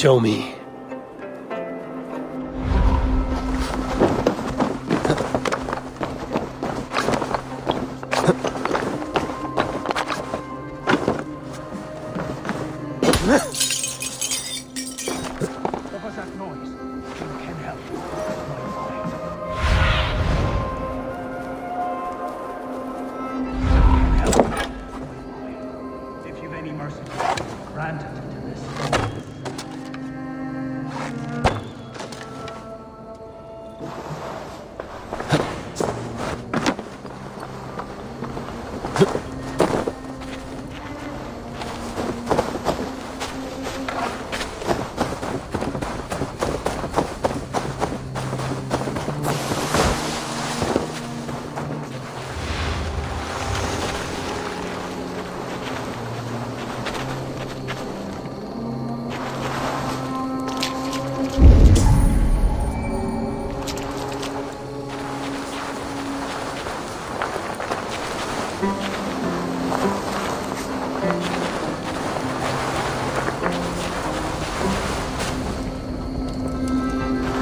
Show me. What was that noise? You can help. If you've any mercy, grant it to this soul.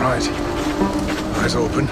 Right. Eyes open.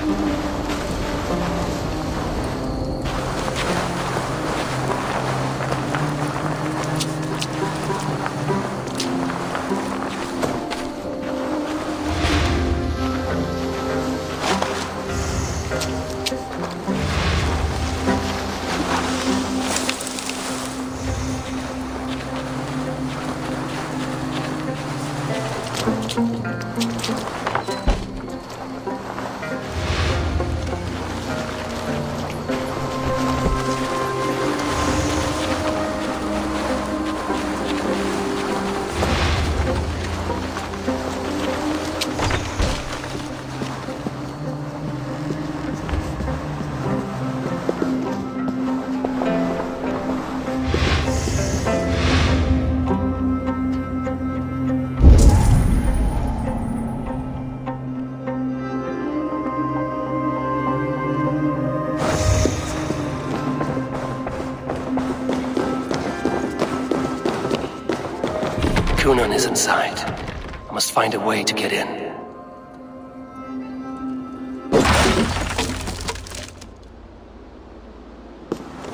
Kunan is inside. I must find a way to get in.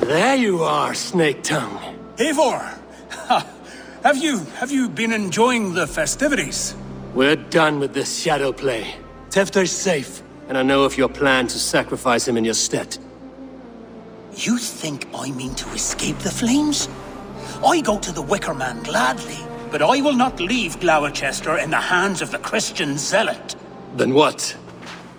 There you are, Snake Tongue. Eivor! Have you been enjoying the festivities? We're done with this shadow play. Tewdwr's safe, and I know of your plan to sacrifice him in your stead. You think I mean to escape the flames? I go to the Wicker Man gladly, but I will not leave Gloucester in the hands of the Christian zealot. Then what?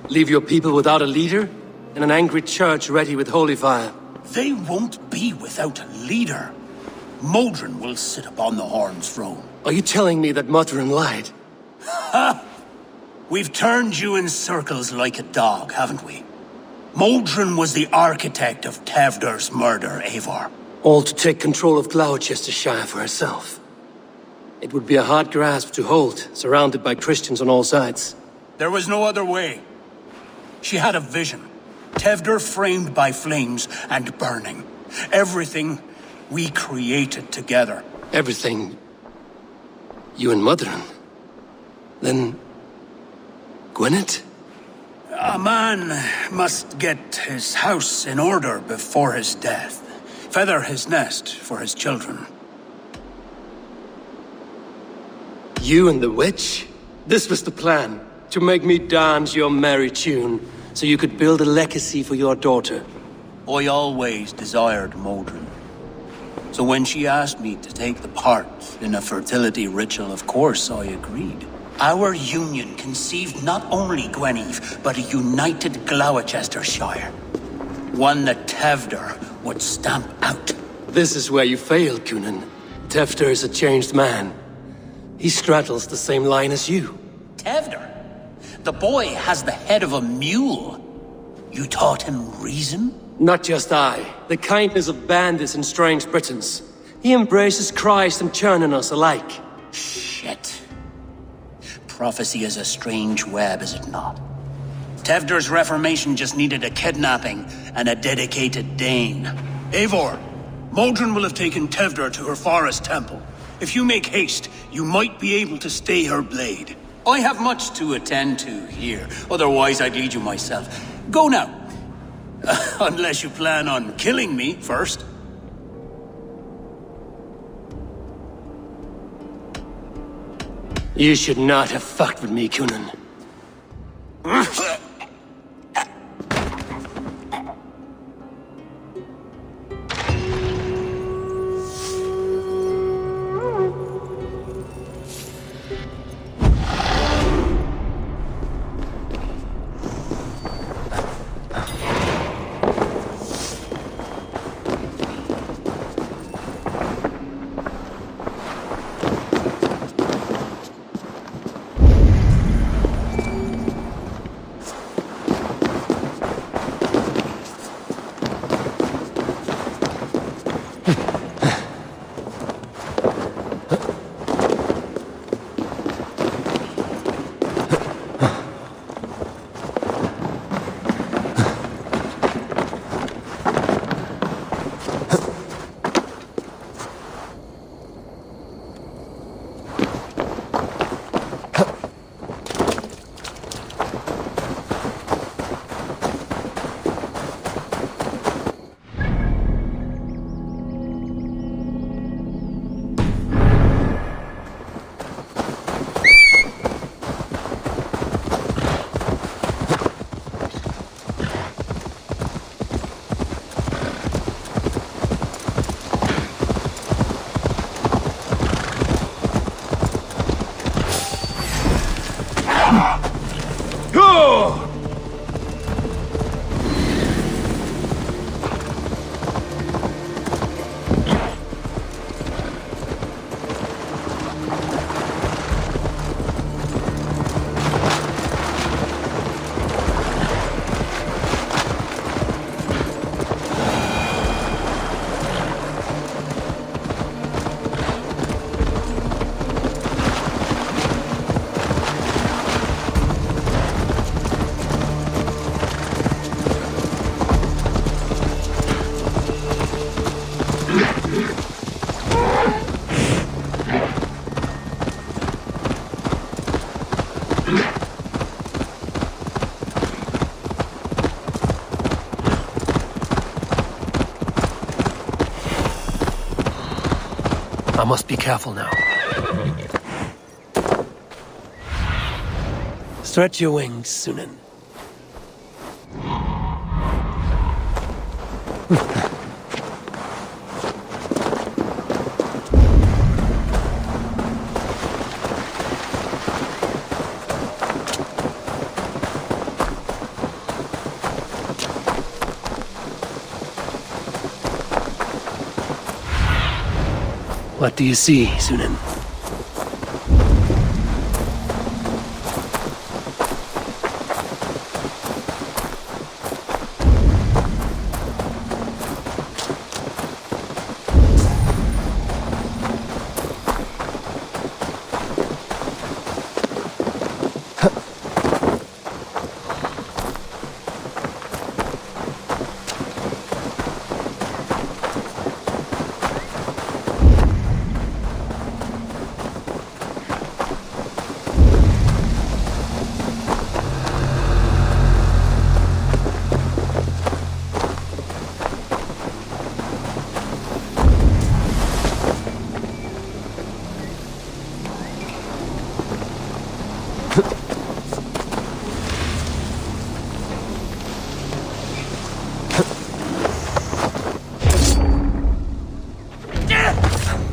Leave your people without a leader? And an angry church ready with holy fire? They won't be without a leader. Modron will sit upon the Horn's throne. Are you telling me that Modron lied? Ha! We've turned you in circles like a dog, haven't we? Modron was the architect of Tewdwr's murder, Eivor. All to take control of Gloucestershire for herself. It would be a hard grasp to hold, surrounded by Christians on all sides. There was no other way. She had a vision. Tewdwr framed by flames and burning. Everything we created together. Everything? You and Modron? Then... Gwynedd? A man must get his house in order before his death. Feather his nest for his children. You and the witch? This was the plan. To make me dance your merry tune, so you could build a legacy for your daughter. I always desired Modron. So when she asked me to take the part in a fertility ritual, of course I agreed. Our union conceived not only Gweneve, but a united Gloucestershire. One that Tewdwr would stamp out. This is where you failed, Kunan. Tewdwr is a changed man. He straddles the same line as you. Tewdwr? The boy has the head of a mule. You taught him reason? Not just I. The kindness of bandits and strange Britons. He embraces Christ and churn in us alike. Shit. Prophecy is a strange web, is it not? Tewdwr's reformation just needed a kidnapping and a dedicated Dane. Eivor, Modron will have taken Tewdwr to her forest temple. If you make haste, you might be able to stay her blade. I have much to attend to here, otherwise I'd lead you myself. Go now. Unless you plan on killing me first. You should not have fucked with me, Kunin. I must be careful now. Stretch your wings, Sunan. What do you see, Sunan?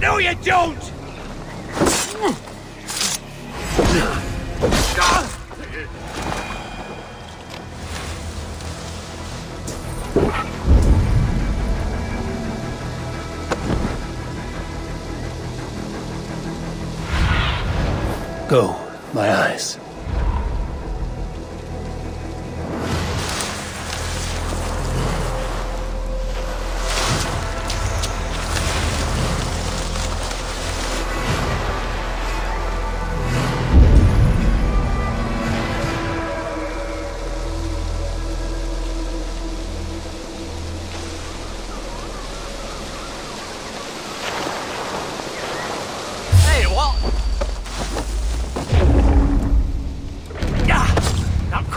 No, you don't! Go, my eyes.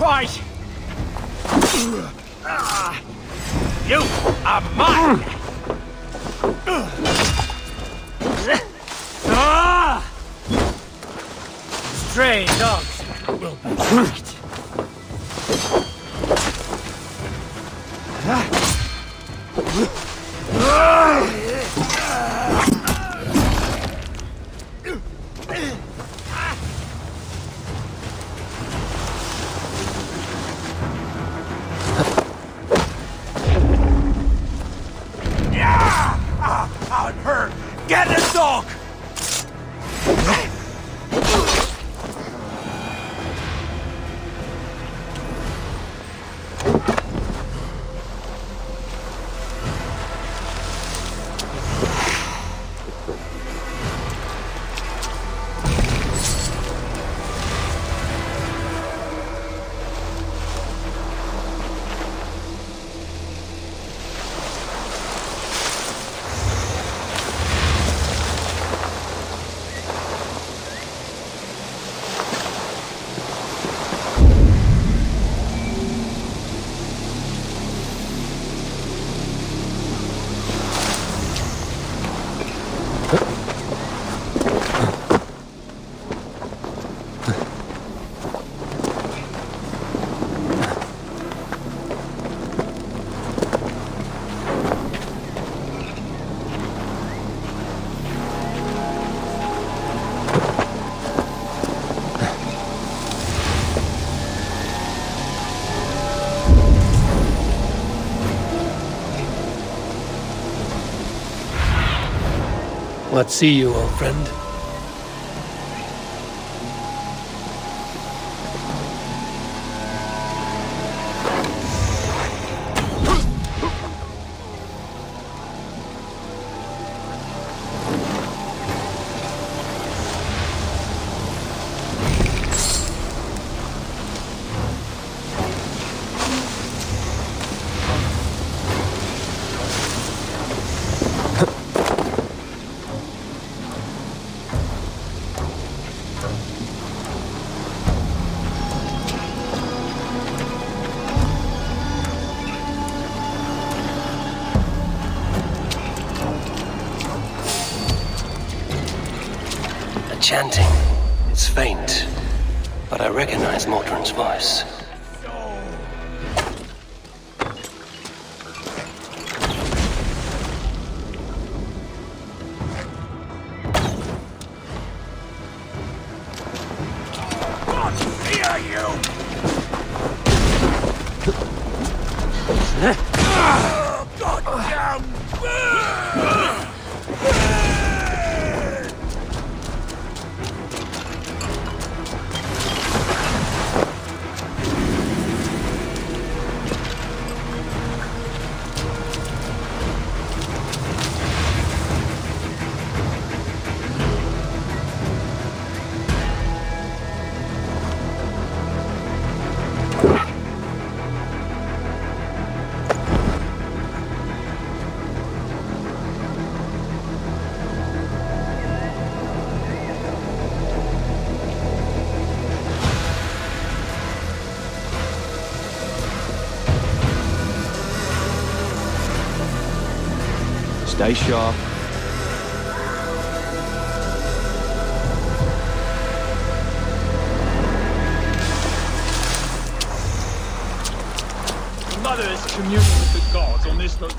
fight! You are mine! Stray dogs will be tracked. I'm hurt! Get the dog! What see you, old friend? Chanting. It's faint, but I recognize Modron's voice. Stay sharp. Mother is communing with the gods on this note.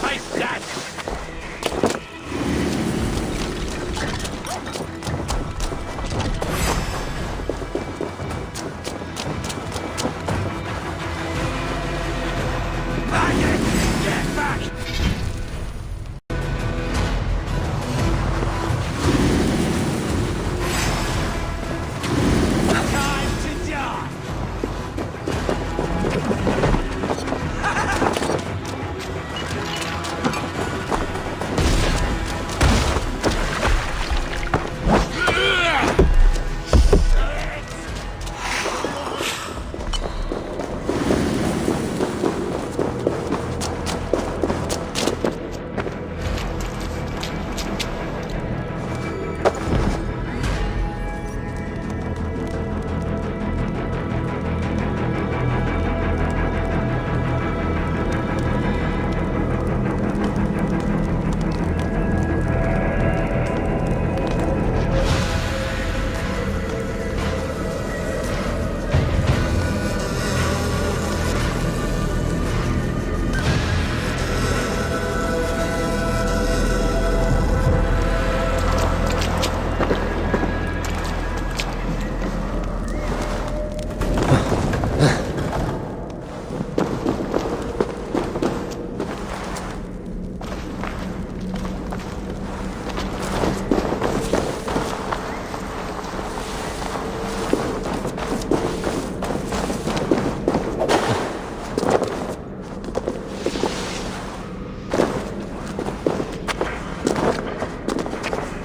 Nice dad! Get back! Time to die!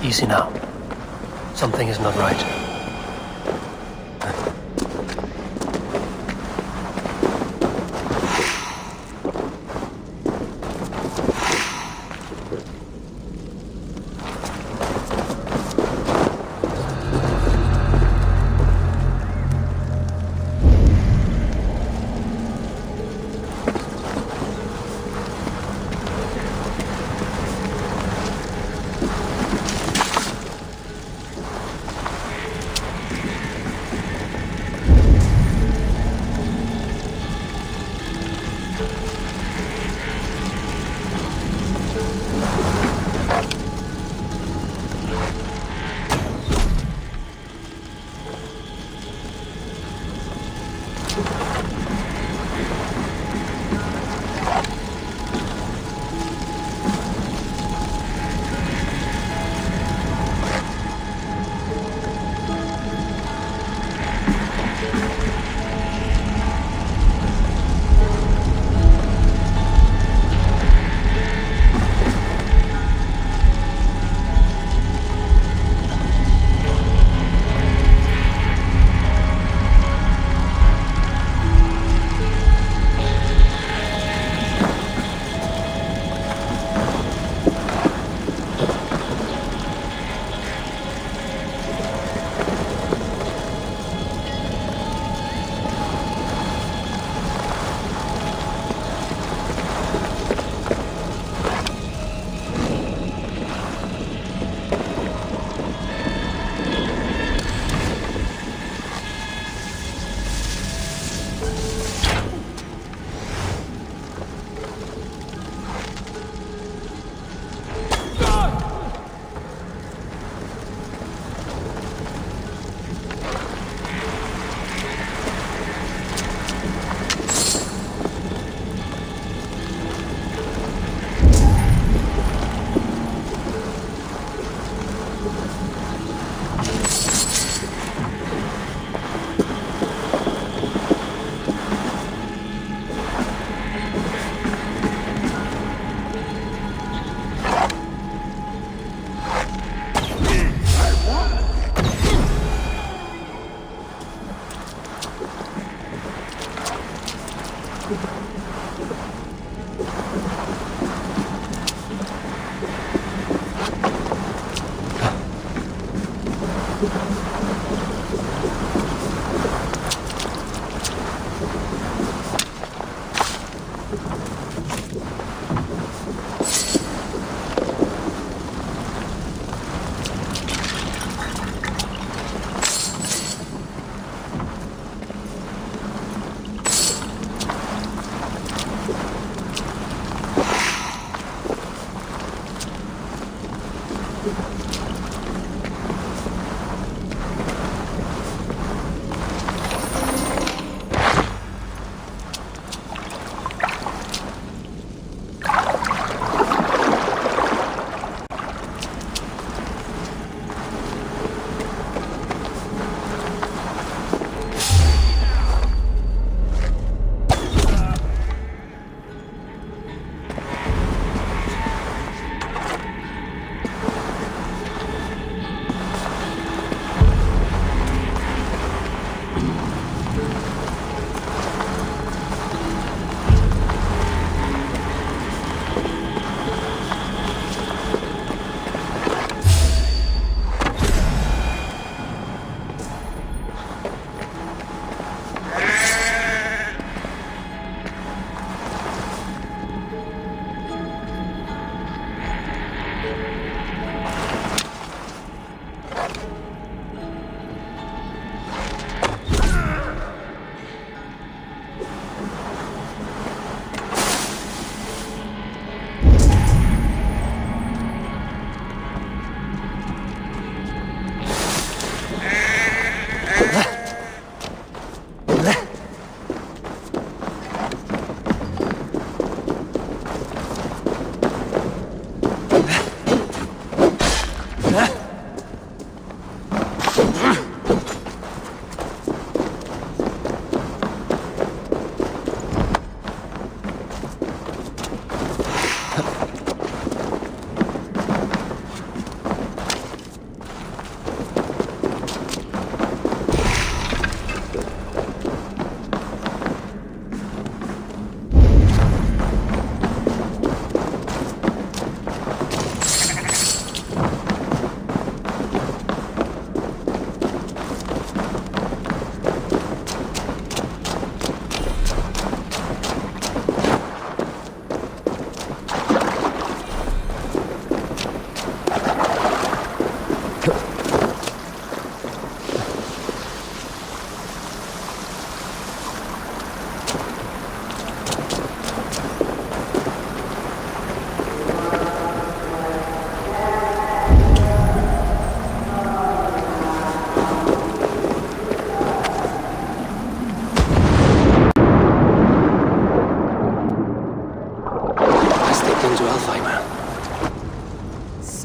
Easy now. Something is not right.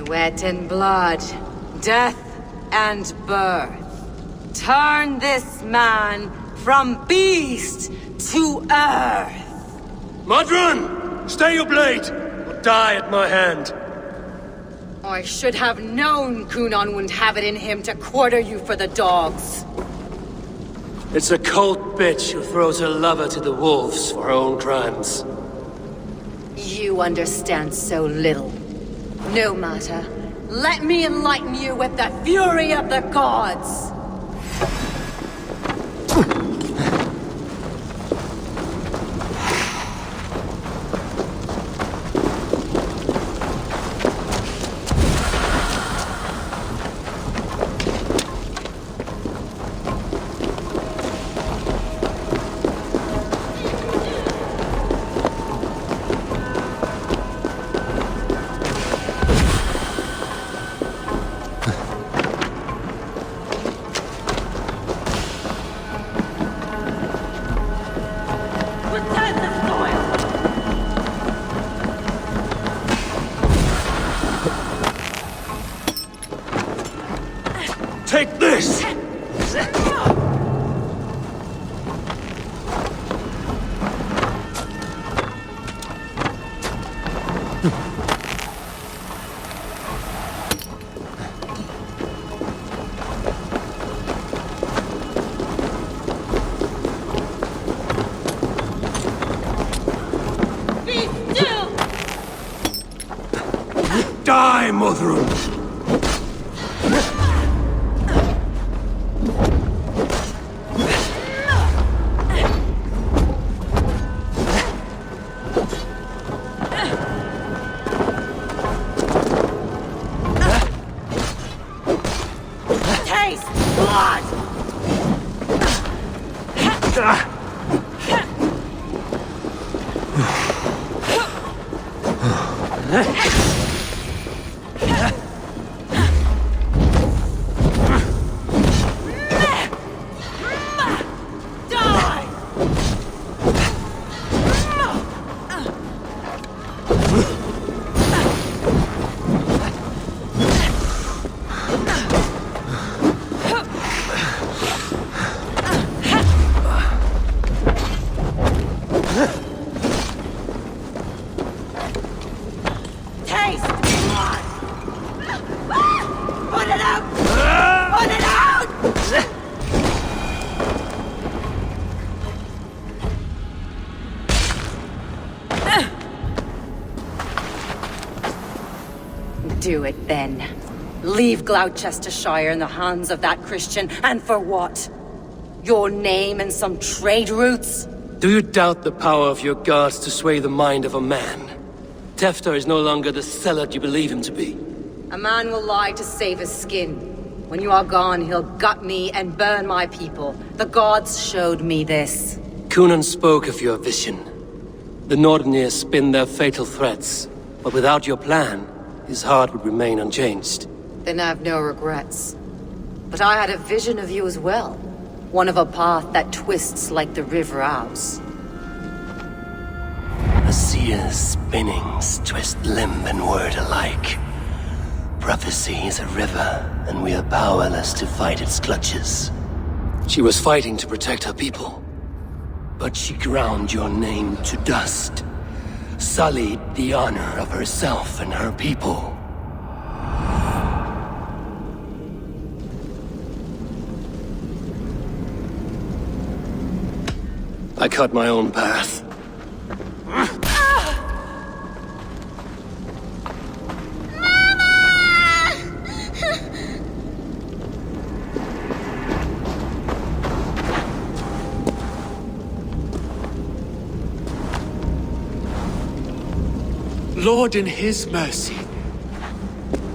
Sweat and blood, death and birth. Turn this man from beast to earth. Modron! Stay your blade! Or die at my hand. I should have known Kunon wouldn't have it in him to quarter you for the dogs. It's a cold bitch who throws her lover to the wolves for her own crimes. You understand so little. No matter. Let me enlighten you with the fury of the gods! Take this! Die, Modron! Do it then. Leave Gloucestershire in the hands of that Christian, and for what? Your name and some trade routes? Do you doubt the power of your gods to sway the mind of a man? Tefter is no longer the zealot you believe him to be. A man will lie to save his skin. When you are gone, he'll gut me and burn my people. The gods showed me this. Kunon spoke of your vision. The Nordenir spin their fatal threats, but without your plan, his heart would remain unchanged. Then I have no regrets. But I had a vision of you as well. One of a path that twists like the river Ouse. A seer's spinnings twist limb and word alike. Prophecy is a river, and we are powerless to fight its clutches. She was fighting to protect her people, but she ground your name to dust. Sullied the honor of herself and her people. I cut my own path. Lord in his mercy.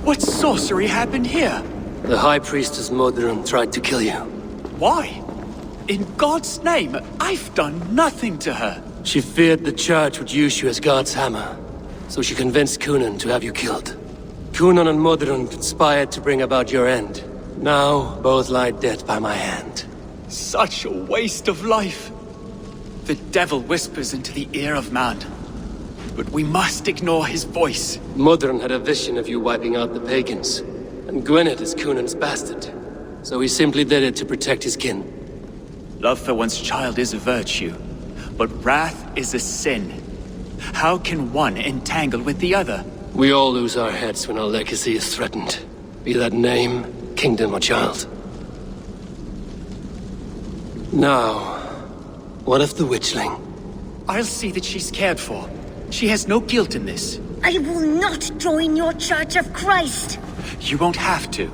What sorcery happened here? The High Priestess Modron tried to kill you. Why? In God's name, I've done nothing to her. She feared the Church would use you as God's hammer, so she convinced Kunon to have you killed. Kunon and Modron conspired to bring about your end. Now, both lie dead by my hand. Such a waste of life. The devil whispers into the ear of man. but we must ignore his voice. Modron had a vision of you wiping out the pagans, and Gwynedd is Cunan's bastard. So he simply did it to protect his kin. Love for one's child is a virtue, but wrath is a sin. How can one entangle with the other? We all lose our heads when our legacy is threatened. Be that name, kingdom, or child. Now, what of the witchling? I'll see that she's cared for. She has no guilt in this. I will not join your Church of Christ. You won't have to.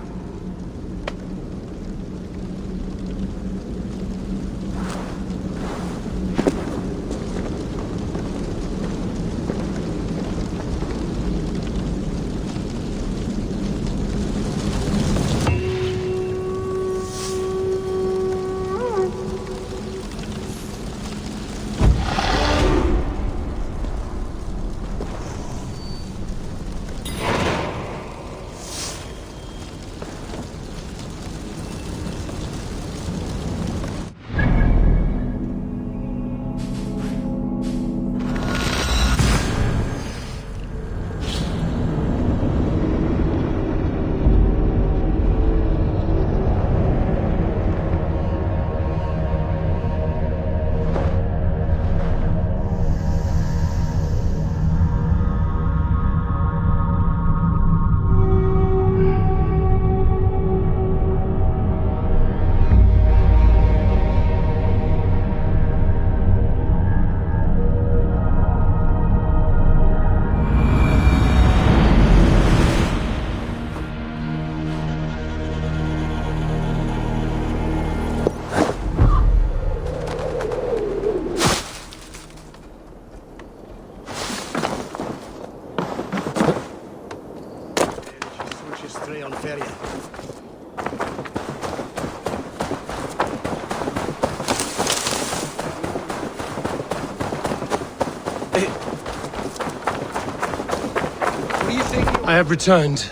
I have returned.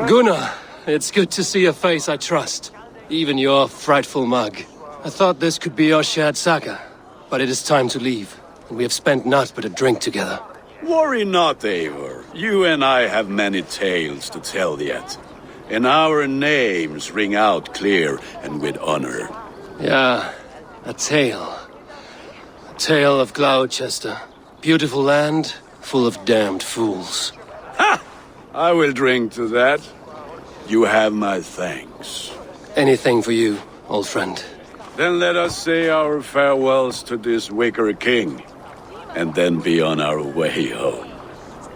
Gunnar, it's good to see a face I trust. Even your frightful mug. I thought this could be our shared saga, but it is time to leave, and we have spent naught but a drink together. Worry not, Eivor. You and I have many tales to tell yet, and our names ring out clear and with honor. Yeah, a tale. A tale of Gloucester. Beautiful land, full of damned fools. Ha! I will drink to that. You have my thanks. Anything for you, old friend. Then let us say our farewells to this wicker king, and then be on our way home.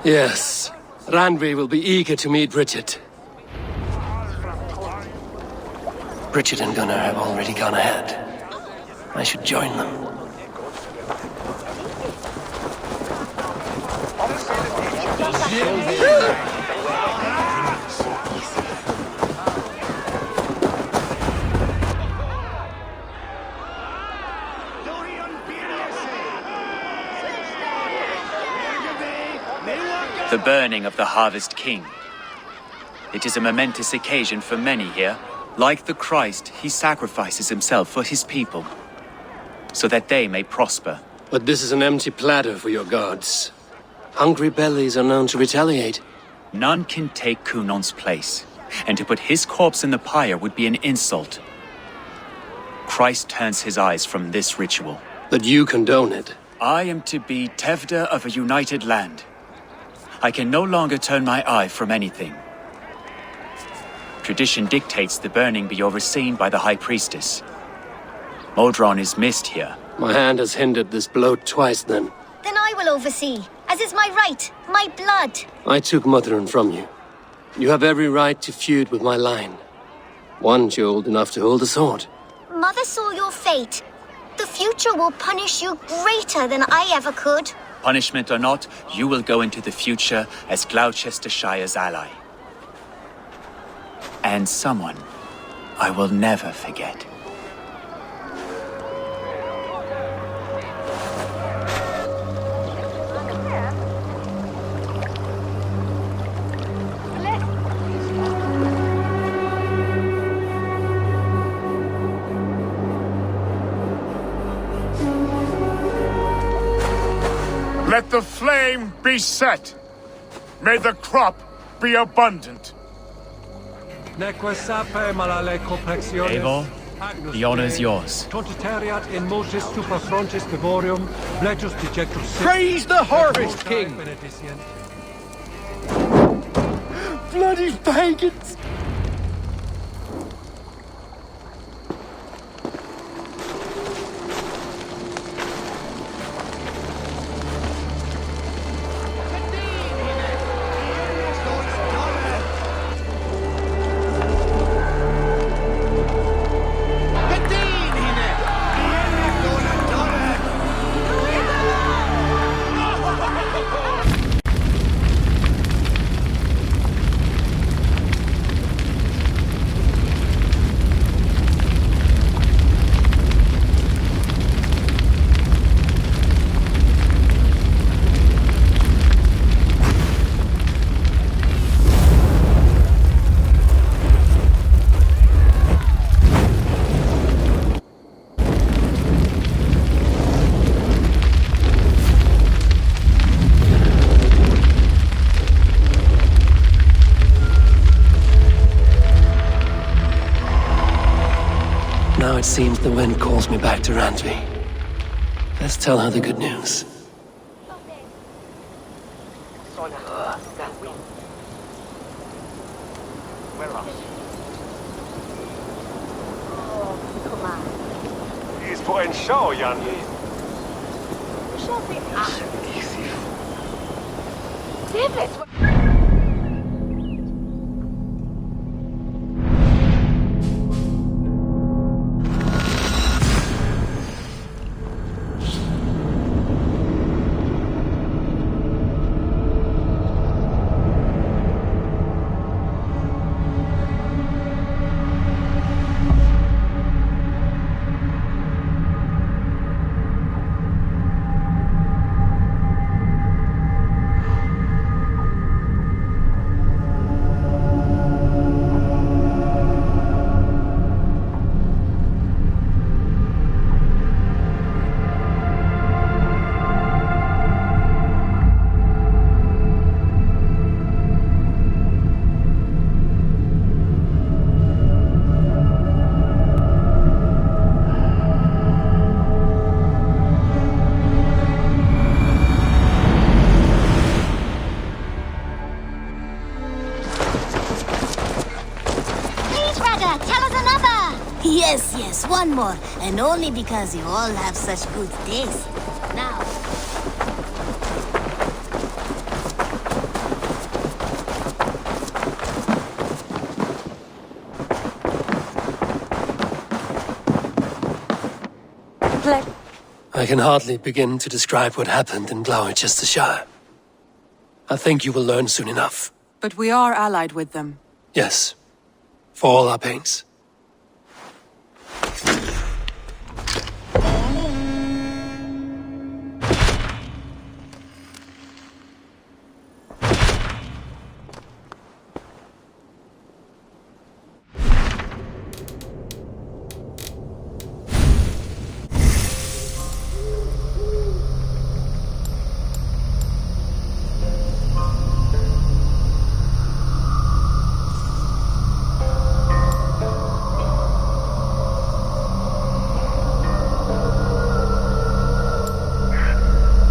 Yes, Randvi will be eager to meet Bridget. Bridget and Gunnar have already gone ahead. I should join them. The burning of the Harvest King. It is a momentous occasion for many here. Like the Christ, he sacrifices himself for his people, so that they may prosper. But this is an empty platter for your gods. Hungry bellies are known to retaliate. None can take Cunan's place, and to put his corpse in the pyre would be an insult. Christ turns his eyes from this ritual. But you condone it. I am to be Tevda of a united land. I can no longer turn my eye from anything. Tradition dictates the burning be overseen by the High Priestess. Modron is missed here. My hand has hindered this blow twice then. Then I will oversee, as is my right, my blood. I took Modron from you. You have every right to feud with my line. Once you're old enough to hold a sword. Mother saw your fate. The future will punish you greater than I ever could. Punishment or not, you will go into the future as Gloucestershire's ally. And someone I will never forget. Let the flame be set. May the crop be abundant. Eivor, the honor is yours. Praise the Harvest King! Bloody pagans! Now it seems the wind calls me back to Randvi. Let's tell her the good news. He's putting show, Jan. Yes, one more. And only because you all have such good taste. Now... I can hardly begin to describe what happened in Gloucestershire. I think you will learn soon enough. But we are allied with them. Yes. For all our pains.